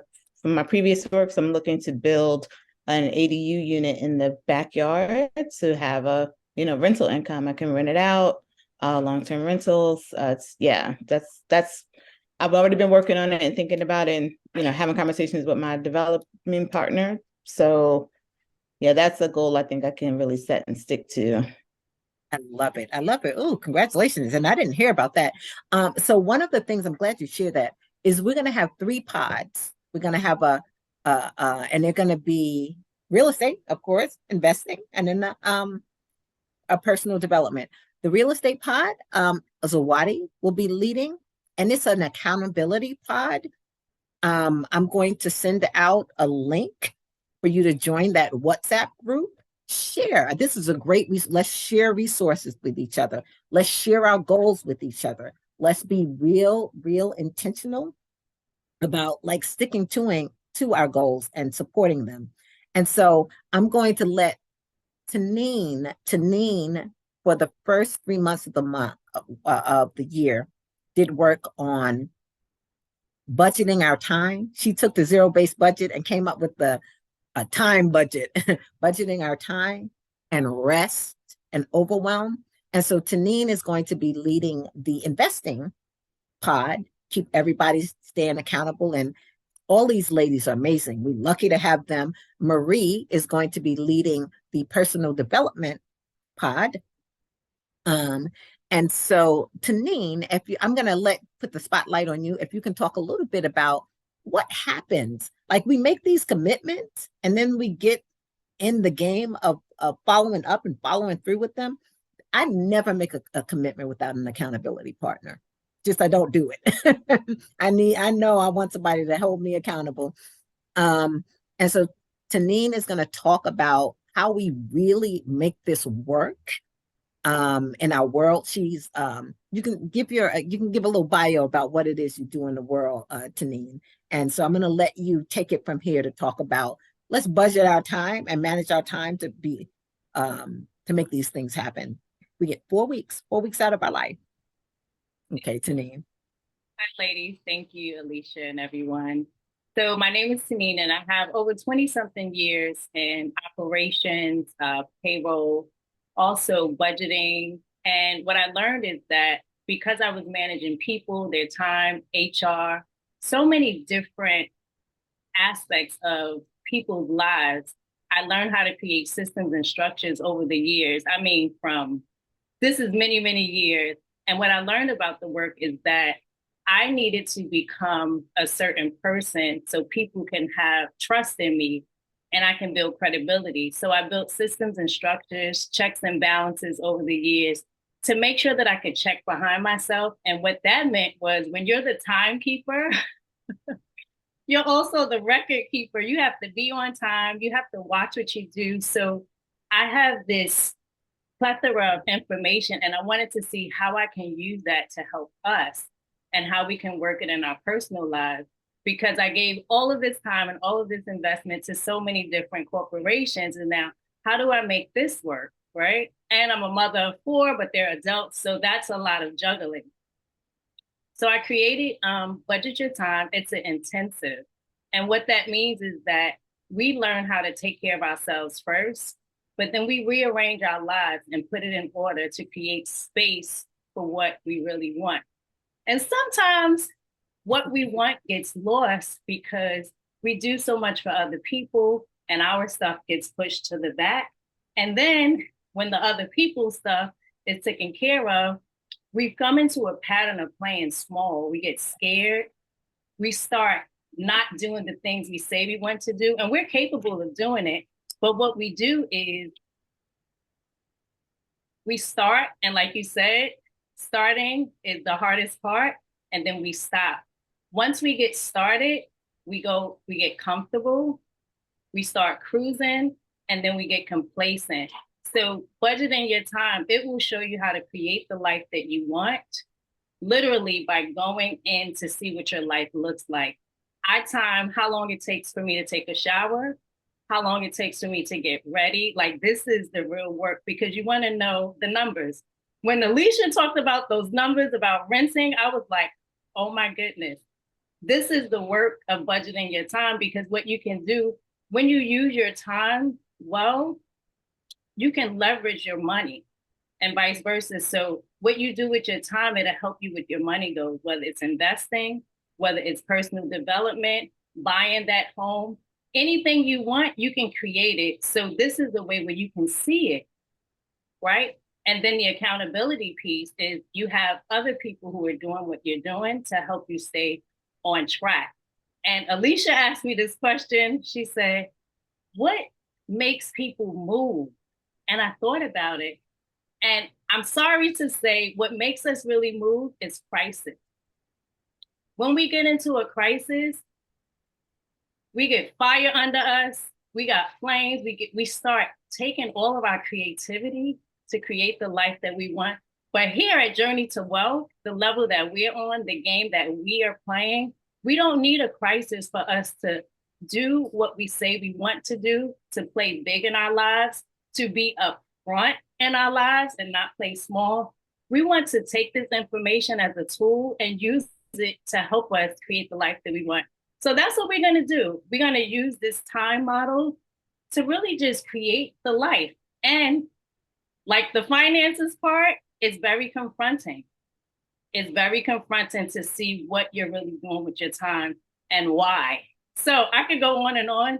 previous work. So I'm looking to build an ADU unit in the backyard to have a rental income. I can rent it out, long-term rentals. That's I've already been working on it and thinking about it, and having conversations with my development partner. So yeah, that's a goal I think I can really set and stick to. I love it. I love it. Oh, congratulations. And I didn't hear about that. So one of the things, I'm glad you shared that, is we're going to have 3 pods. We're going to have and they're going to be real estate, of course, investing, and then a personal development. The real estate pod, Zawadi will be leading, and it's an accountability pod. I'm going to send out a link for you to join that WhatsApp group. Share. This is a great let's share resources with each other. Let's share our goals with each other. Let's be real intentional about like sticking to our goals and supporting them. And so I'm going to let Tanine, for the first 3 months of the year, did work on budgeting our time. She took the zero-based budget and came up with a time budget, budgeting our time and rest and overwhelm. And so Tanine is going to be leading the investing pod, keep everybody staying accountable. And all these ladies are amazing. We're lucky to have them. Marie is going to be leading the personal development pod. And so Tanine, I'm going to put the spotlight on you. If you can talk a little bit about what happens, like we make these commitments and then we get in the game of following up and following through with them. I never make a commitment without an accountability partner. Just I don't do it. I know I want somebody to hold me accountable. And so Tanine is going to talk about how we really make this work in our world. She's you can give a little bio about what it is you do in the world, Tanine. And so I'm going to let you take it from here to talk about, let's budget our time and manage our time to make these things happen. We get 4 weeks out of our life. Okay, Tanine. Hi, ladies. Thank you, Alicia and everyone. So my name is Tanine, and I have over 20-something years in operations, payroll, also budgeting. And what I learned is that because I was managing people, their time, HR, so many different aspects of people's lives, I learned how to create systems and structures over the years. I mean, this is many, many years. And what I learned about the work is that I needed to become a certain person so people can have trust in me and I can build credibility. So I built systems and structures, checks and balances over the years to make sure that I could check behind myself. And what that meant was when you're the timekeeper, you're also the record keeper. You have to be on time. You have to watch what you do. So I have this plethora of information, and I wanted to see how I can use that to help us and how we can work it in our personal lives. Because I gave all of this time and all of this investment to so many different corporations. And now, how do I make this work, right? And I'm a mother of 4, but they're adults. So that's a lot of juggling. So I created Budget Your Time. It's an intensive. And what that means is that we learn how to take care of ourselves first, but then we rearrange our lives and put it in order to create space for what we really want. And sometimes what we want gets lost because we do so much for other people and our stuff gets pushed to the back. And then when the other people's stuff is taken care of, we've come into a pattern of playing small. We get scared. we start not doing the things we say we want to do, and we're capable of doing it. But what we do is we start, and like you said, starting is the hardest part, and then we stop. Once we get started, we get comfortable, we start cruising, and then we get complacent. So budgeting your time, it will show you how to create the life that you want, literally by going in to see what your life looks like. I time how long it takes for me to take a shower, how long it takes for me to get ready. Like, this is the real work, because you want to know the numbers. When Alicia talked about those numbers about renting, I was like, oh my goodness, this is the work of budgeting your time, because what you can do when you use your time well, you can leverage your money and vice versa. So what you do with your time, it'll help you with your money goals, whether it's investing, whether it's personal development, buying that home, anything you want, you can create it. So this is the way where you can see it, right? And then the accountability piece is you have other people who are doing what you're doing to help you stay on track. And Alicia asked me this question. She said, what makes people move? And I thought about it. And I'm sorry to say, what makes us really move is crisis. When we get into a crisis, we get fire under us, we got flames, we start taking all of our creativity to create the life that we want. But here at Journey to Wealth, the level that we're on, the game that we are playing, we don't need a crisis for us to do what we say we want to do, to play big in our lives, to be upfront in our lives and not play small. We want to take this information as a tool and use it to help us create the life that we want. So that's what we're going to do. We're going to use this time model to really just create the life. And like the finances part, it's very confronting. It's very confronting to see what you're really doing with your time and why. So I could go on,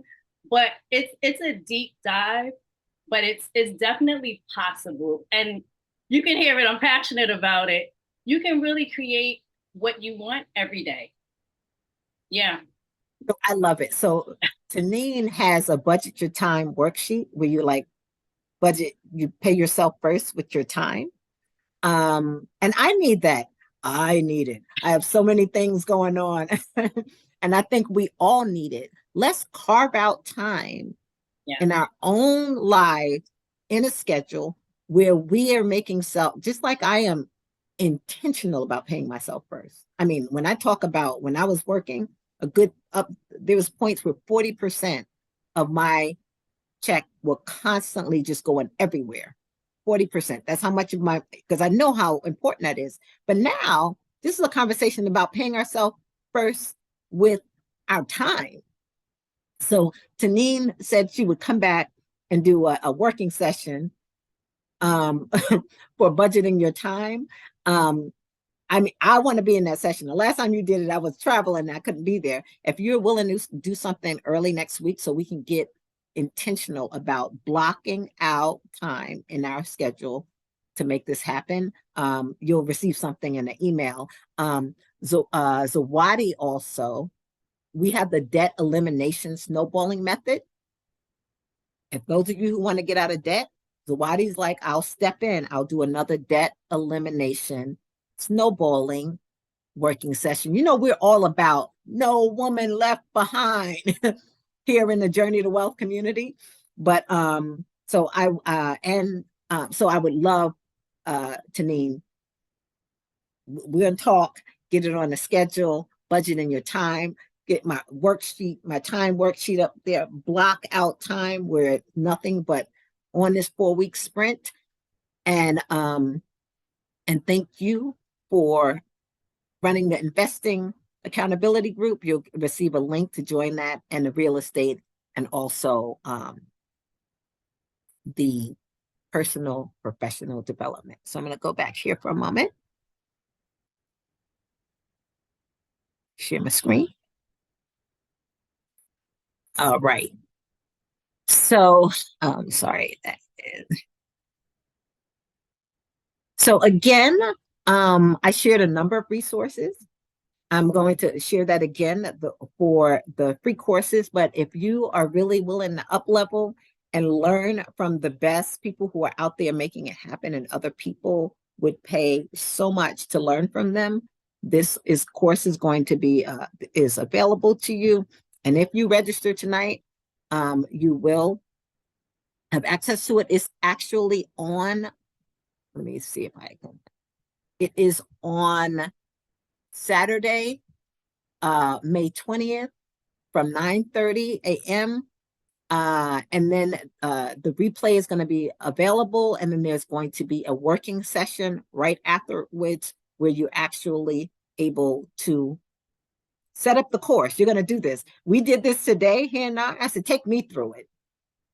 but it's a deep dive, but it's definitely possible. And you can hear it, I'm passionate about it. You can really create what you want every day. Yeah. I love it. So Tanine has a budget your time worksheet where you like budget, you pay yourself first with your time. And I need that. I need it. I have so many things going on. And I think we all need it. Let's carve out time in our own life in a schedule where we are making self, just like I am intentional about paying myself first. I mean, when I talk about when I was working, a good up, there was points where 40% of my check were constantly just going everywhere. 40%. That's how much of my, because I know how important that is. But now this is a conversation about paying ourselves first with our time. So Tanine said she would come back and do a working session for budgeting your time. I mean, I want to be in that session. The last time you did it, I was traveling and I couldn't be there. If you're willing to do something early next week so we can get intentional about blocking out time in our schedule to make this happen, you'll receive something in the email. Zawadi also, we have the debt elimination snowballing method. If those of you who want to get out of debt, Zawadi's like, I'll step in, I'll do another debt elimination snowballing working session. You know, we're all about no woman left behind here in the Journey to Wealth community. But so I would love Tanine, we're gonna talk, get it on the schedule, budget in your time, get my worksheet, my time worksheet up there, block out time where it's nothing but on this 4-week sprint. And thank you for running the investing accountability group. You'll receive a link to join that, and the real estate, and also the personal professional development. So I'm going to go back here for a moment. Share my screen. All right. So, sorry, that is. So again, I shared a number of resources I'm going to share that again for the free courses, but if you are really willing to up level and learn from the best people who are out there making it happen, and other people would pay so much to learn from them, this course is going to be is available to you. And if you register tonight, you will have access to it. It's actually on, let me see if I can, it is on Saturday, May 20th from 9:30 a.m. And then the replay is going to be available. And then there's going to be a working session right afterwards where you're actually able to set up the course. You're going to do this. We did this today here now. I said, take me through it.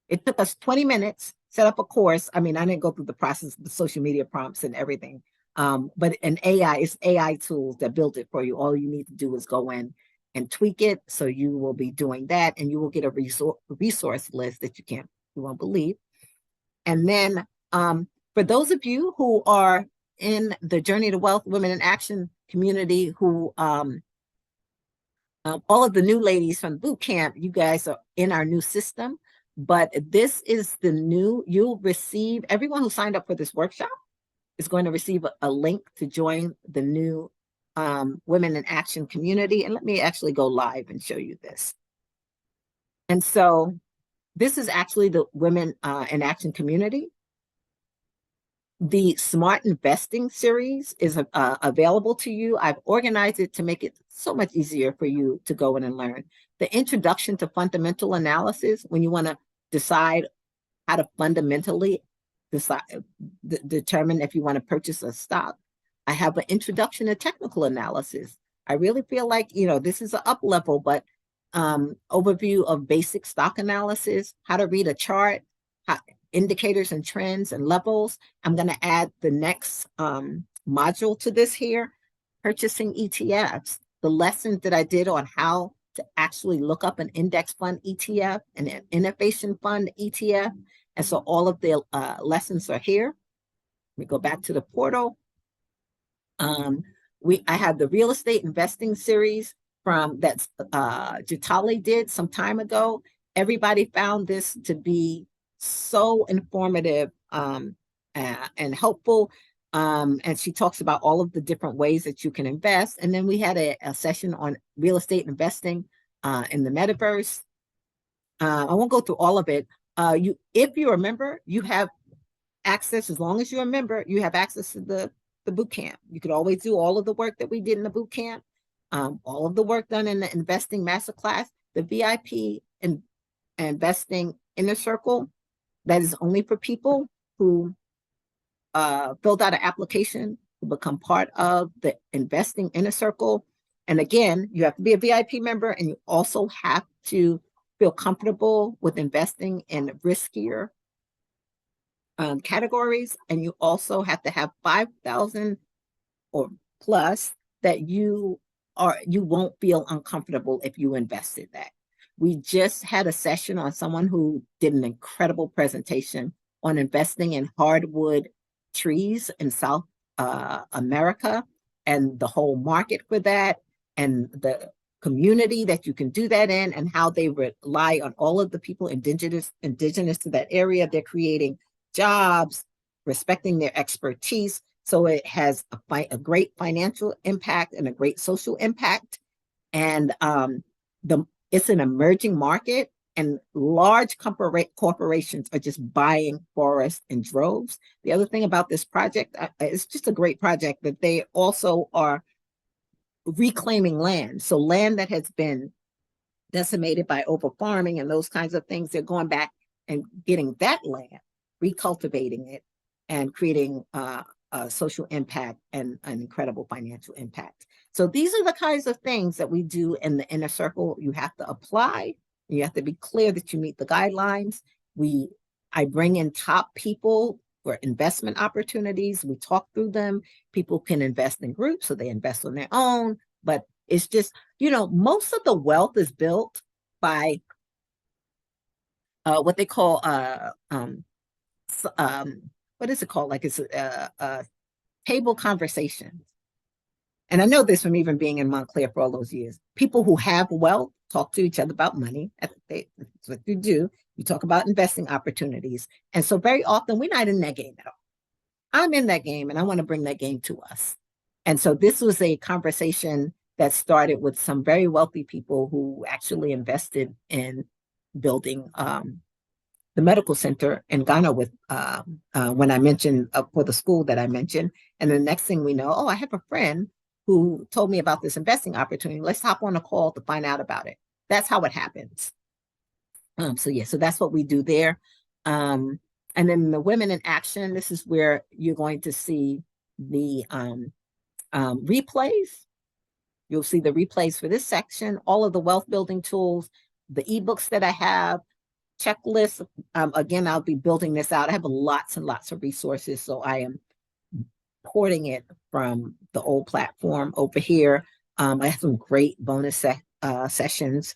It took us 20 minutes, set up a course. I mean, I didn't go through the process of the social media prompts and everything. But it's AI tools that build it for you. All you need to do is go in and tweak it. So you will be doing that, and you will get a resource list that you won't believe. And then for those of you who are in the Journey to Wealth Women in Action community, who all of the new ladies from boot camp, you guys are in our new system. But this is the new, you'll receive, everyone who signed up for this workshop is going to receive a link to join the new Women in Action community. And let me actually go live and show you this. And so this is actually the Women in Action community. The Smart Investing series is available to you. I've organized it to make it so much easier for you to go in and learn. The Introduction to Fundamental Analysis, when you want to decide how to fundamentally determine if you want to purchase a stock. I have an Introduction to Technical Analysis. I really feel like, this is an up level, but overview of basic stock analysis, how to read a chart, indicators and trends and levels. I'm going to add the next module to this here, purchasing ETFs, the lessons that I did on how to actually look up an index fund ETF and an innovation fund ETF. And so all of the lessons are here. We go back to the portal. I have the real estate investing series from that Jitali did some time ago. Everybody found this to be so informative and helpful. And she talks about all of the different ways that you can invest. And then we had a session on real estate investing in the metaverse. I won't go through all of it. If you're a member, you have access. As long as you're a member, you have access to the boot camp. You could always do all of the work that we did in the boot camp, all of the work done in the investing masterclass, the VIP and investing inner circle. That is only for people who filled out an application to become part of the investing inner circle. And again, you have to be a VIP member, and you also have to feel comfortable with investing in riskier categories. And you also have to have 5,000 or plus that you won't feel uncomfortable if you invested that. We just had a session on someone who did an incredible presentation on investing in hardwood trees in South America and the whole market for that, and the community that you can do that in, and how they rely on all of the people indigenous to that area. They're creating jobs, respecting their expertise. So it has a great financial impact and a great social impact. And it's an emerging market, and large corporations are just buying forests in droves. The other thing about this project, it's just a great project, that they also are reclaiming land. So land that has been decimated by over farming and those kinds of things, they're going back and getting that land, recultivating it, and creating a social impact and an incredible financial impact. So these are the kinds of things that we do in the inner circle. You have to apply. You have to be clear that you meet the guidelines. I bring in top people for investment opportunities. We talk through them. People can invest in groups, so they invest on their own. But it's just, most of the wealth is built by what they call what is it called? Like it's table conversations. and I know this from even being in Montclair for all those years, people who have wealth talk to each other about money. That's what you do. You talk about investing opportunities. And so very often we're not in that game at all. I'm in that game and I want to bring that game to us. And so this was a conversation that started with some very wealthy people who actually invested in building the medical center in Ghana with when I mentioned for the school that I mentioned. And the next thing we know, oh, I have a friend who told me about this investing opportunity. Let's hop on a call to find out about it. That's how it happens. So yeah, so that's what we do there. And then the Women in Action, this is where you're going to see the replays. You'll see the replays for this section, all of the wealth building tools, the ebooks that I have, checklists. Again, I'll be building this out. I have lots and lots of resources, so I am porting it from the old platform over here. I have some great bonus sessions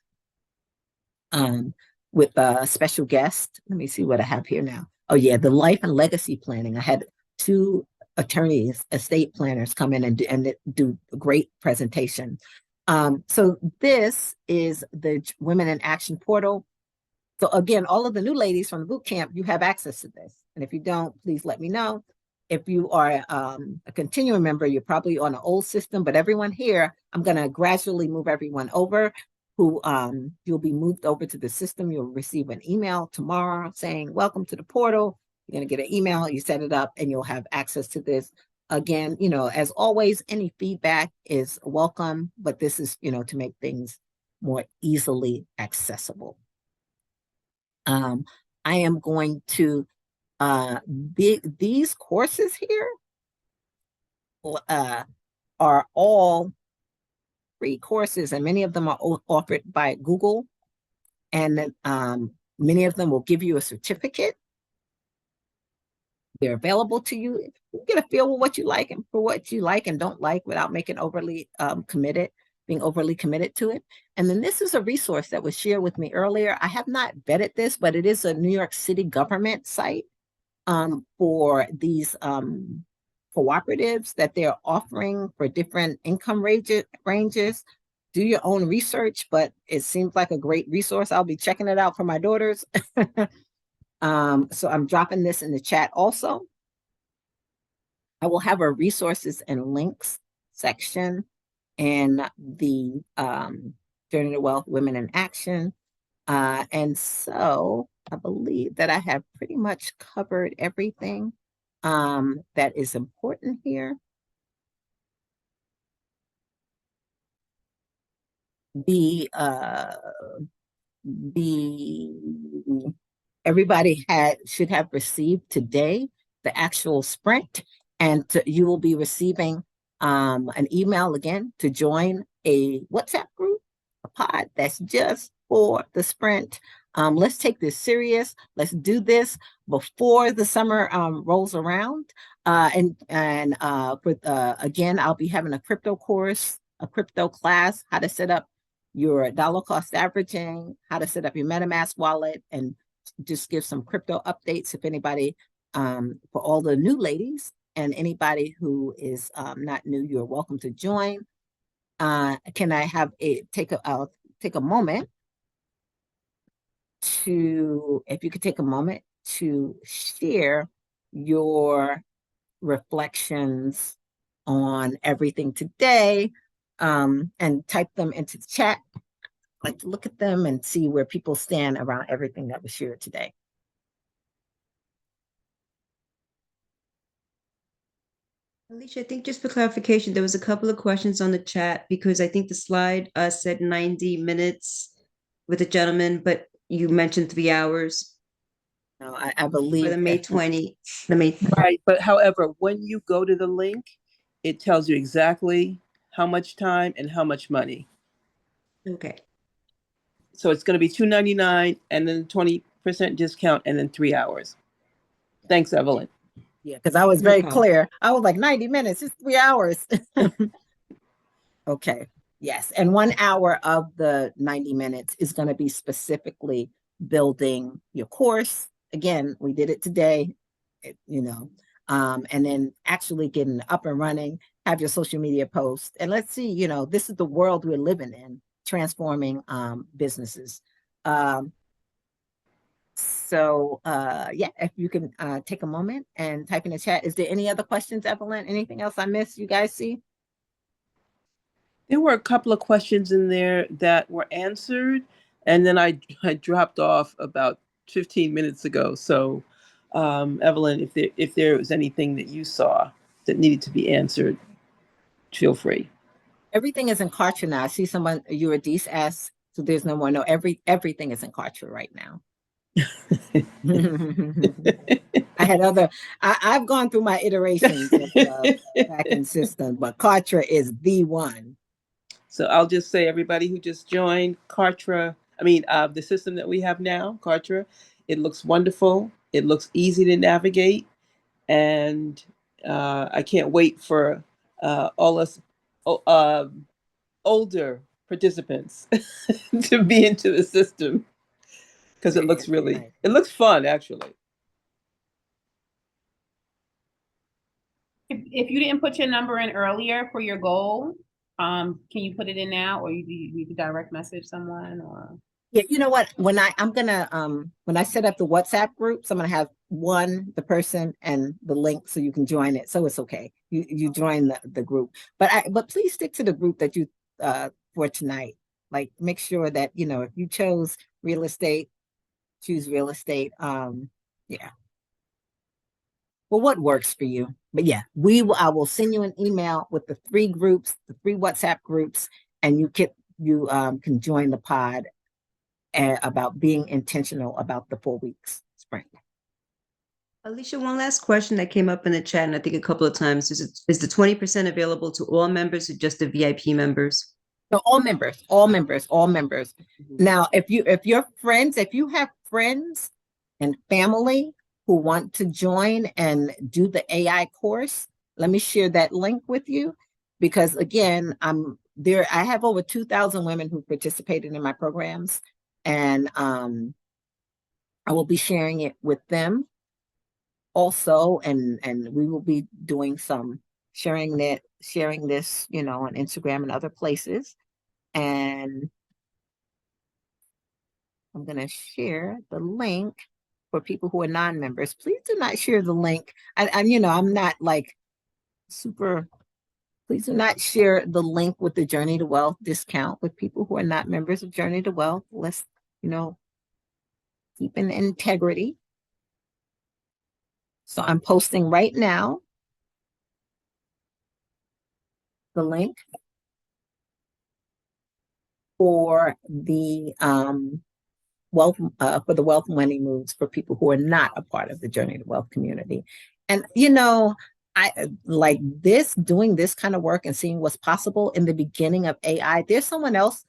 with a special guest. Let me see what I have here now. Oh yeah, the life and legacy planning. I had 2 attorneys, estate planners come in and do a great presentation. So this is the Women in Action portal. So again, all of the new ladies from the boot camp, you have access to this. And if you don't, please let me know. If you are a continuing member, you're probably on an old system, but everyone here, I'm going to gradually move everyone over who you'll be moved over to the system. You'll receive an email tomorrow saying, welcome to the portal. You're going to get an email, you set it up, and you'll have access to this. Again, you know, as always, any feedback is welcome, but this is, you know, to make things more easily accessible. I am going to, these courses here are all free courses, and many of them are offered by Google, and many of them will give you a certificate. They're available to you. You get a feel of what you like and for what you like and don't like without making overly being overly committed to it. And then this is a resource that was shared with me earlier. I have not vetted this, but it is a New York City government site for these cooperatives that they're offering for different income ranges. Do your own research, but it seems like a great resource. I'll be checking it out for my daughters. So I'm dropping this in the chat also. I will have a resources and links section in the Journey to Wealth Women in Action. And so I believe that I have pretty much covered everything that is important here. Everybody should have received today the actual sprint, and you will be receiving an email again to join a WhatsApp group, a pod that's just for the sprint. Let's take this serious. Let's do this before the summer rolls around. Again, I'll be having a crypto course, a crypto class, how to set up your dollar cost averaging, how to set up your MetaMask wallet, and just give some crypto updates if anybody, for all the new ladies and anybody who is not new, you're welcome to join. Can I have I'll take a moment if you could take a moment to share your reflections on everything today, and type them into the chat. I'd like to look at them and see where people stand around everything that was shared today. Alicia, I think just for clarification, there was a couple of questions on the chat because I think the slide said 90 minutes with a gentleman, but you mentioned 3 hours No, I believe for the May 20. Right, but however, when you go to the link, it tells you exactly how much time and how much money. Okay. So it's going to be $299 and then 20% discount and then 3 hours. Thanks, Evelyn. Yeah, because I was very clear. I was like 90 minutes, it's 3 hours. Okay, yes. And 1 hour of the 90 minutes is going to be specifically building your course. Again, we did it today, and then actually getting up and running. have your social media post. And let's see, you know, this is the world we're living in, transforming businesses. Yeah, if you can take a moment and type in the chat. Is there any other questions, Evelyn? Anything else I missed you guys see? There were a couple of questions in there that were answered, and then I dropped off about 15 minutes ago. So, Evelyn, if there was anything that you saw that needed to be answered, feel free. Everything is in Kartra now. I see someone, Eurydice asked, so there's no more. No, everything is in Kartra right now. I've gone through my iterations of backend system, but Kartra is the one. So I'll just say, everybody who just joined Kartra, the system that we have now, Kartra, it looks wonderful. It looks easy to navigate. And I can't wait for all us older participants to be into the system, because it looks it looks fun, actually. If you didn't put your number in earlier for your goal, can you put it in now, or you can direct message someone, or? Yeah, you know what? When I set up the WhatsApp groups, I'm gonna have the person and the link so you can join it. So it's okay. You join the group. But please stick to the group that you for tonight. Like, make sure that, you know, if you chose real estate, choose real estate. Yeah. Well, what works for you? But yeah, I will send you an email with the 3 groups, the 3 WhatsApp groups, and you can join the pod about being intentional about the 4 weeks sprint. Alicia, one last question that came up in the chat, and I think a couple of times, is the 20% available to all members or just the VIP members? No, all members. Mm-hmm. Now, if you have friends and family who want to join and do the AI course, let me share that link with you, because again, I have over 2,000 women who participated in my programs, and I will be sharing it with them also, and we will be doing some sharing this, you know, on Instagram and other places. And I'm going to share the link for people who are non-members. Please do not share the link. I'm not like super. Please do not share the link with the Journey to Wealth discount with people who are not members of Journey to Wealth. Let's, keep in integrity. So I'm posting right now the link for the wealth money moves for people who are not a part of the Journey to Wealth community. And I like doing this kind of work and seeing what's possible in the beginning of AI. There's someone else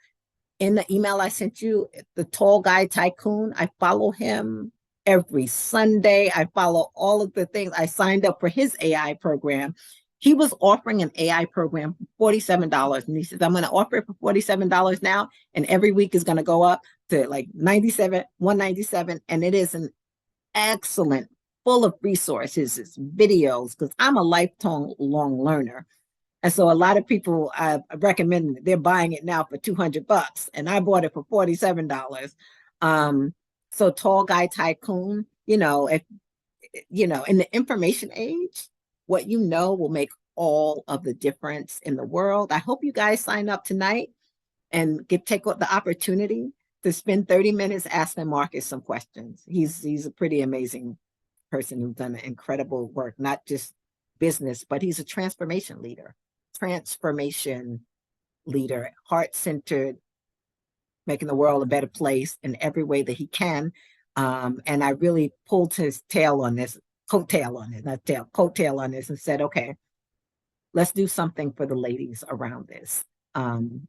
in the email I sent you, the Tall Guy Tycoon. I follow him every Sunday. I follow all of the things. I signed up for his AI program. He was offering an AI program for $47. And he says, I'm going to offer it for $47 now. And every week is going to go up to like $197. And it is an excellent, full of resources, it's videos, because I'm a long learner. And so a lot of people recommend they're buying it now for $200, and I bought it for $47. So Tall Guy Tycoon, in the information age, what will make all of the difference in the world. I hope you guys sign up tonight and take the opportunity to spend 30 minutes asking Marcus some questions. He's a pretty amazing person who's done incredible work, not just business, but he's a transformation leader, heart-centered, making the world a better place in every way that he can. And I really pulled his coattail on this and said, okay, let's do something for the ladies around this. And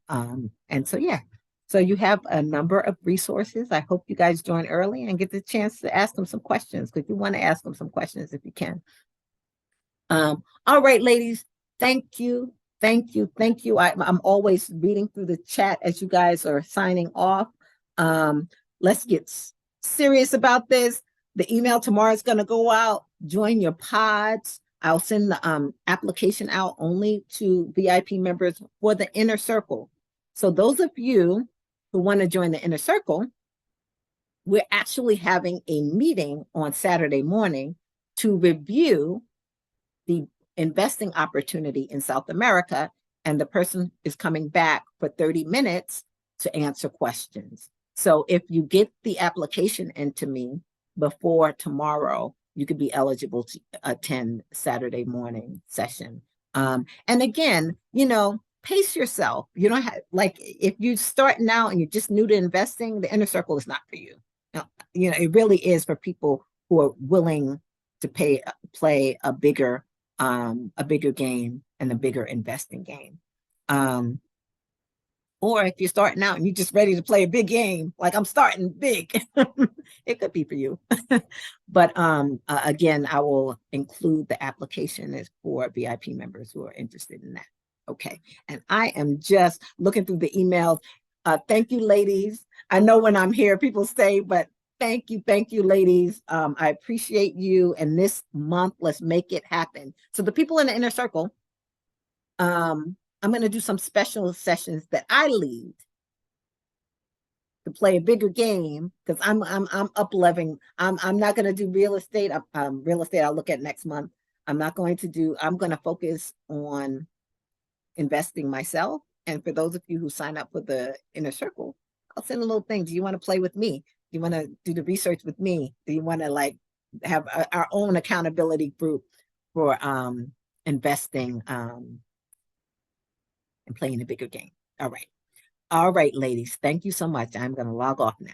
so, yeah. So you have a number of resources. I hope you guys join early and get the chance to ask them some questions, because you want to ask them some questions if you can. All right, ladies, thank you. I'm always reading through the chat as you guys are signing off. Let's get serious about this. The email tomorrow is going to go out. Join your pods. I'll send the application out only to VIP members for the inner circle. So those of you who want to join the inner circle, we're actually having a meeting on Saturday morning to review the investing opportunity in South America. And the person is coming back for 30 minutes to answer questions. So if you get the application into me before tomorrow, you could be eligible to attend Saturday morning session. And again, you know, pace yourself. You don't have, like, if you're starting out and you're just new to investing, the inner circle is not for you. You know, it really is for people who are willing to play a bigger game and a bigger investing game. Or if you're starting out and you're just ready to play a big game, like I'm starting big, it could be for you. But again, I will include the application as for VIP members who are interested in that. Okay, and I am just looking through the emails. Thank you, ladies. I know when I'm here, people say, but thank you, ladies. I appreciate you. And this month, let's make it happen. So the people in the inner circle, I'm going to do some special sessions that I lead to play a bigger game, because I'm up leveling. I'm not going to do real estate. Real estate I'll look at next month. I'm going to focus on investing myself. And for those of you who sign up for the inner circle, I'll send a little thing. Do you want to play with me? Do you want to do the research with me? Do you want to like have our own accountability group for investing and playing a bigger game? All right, ladies. Thank you so much. I'm going to log off now.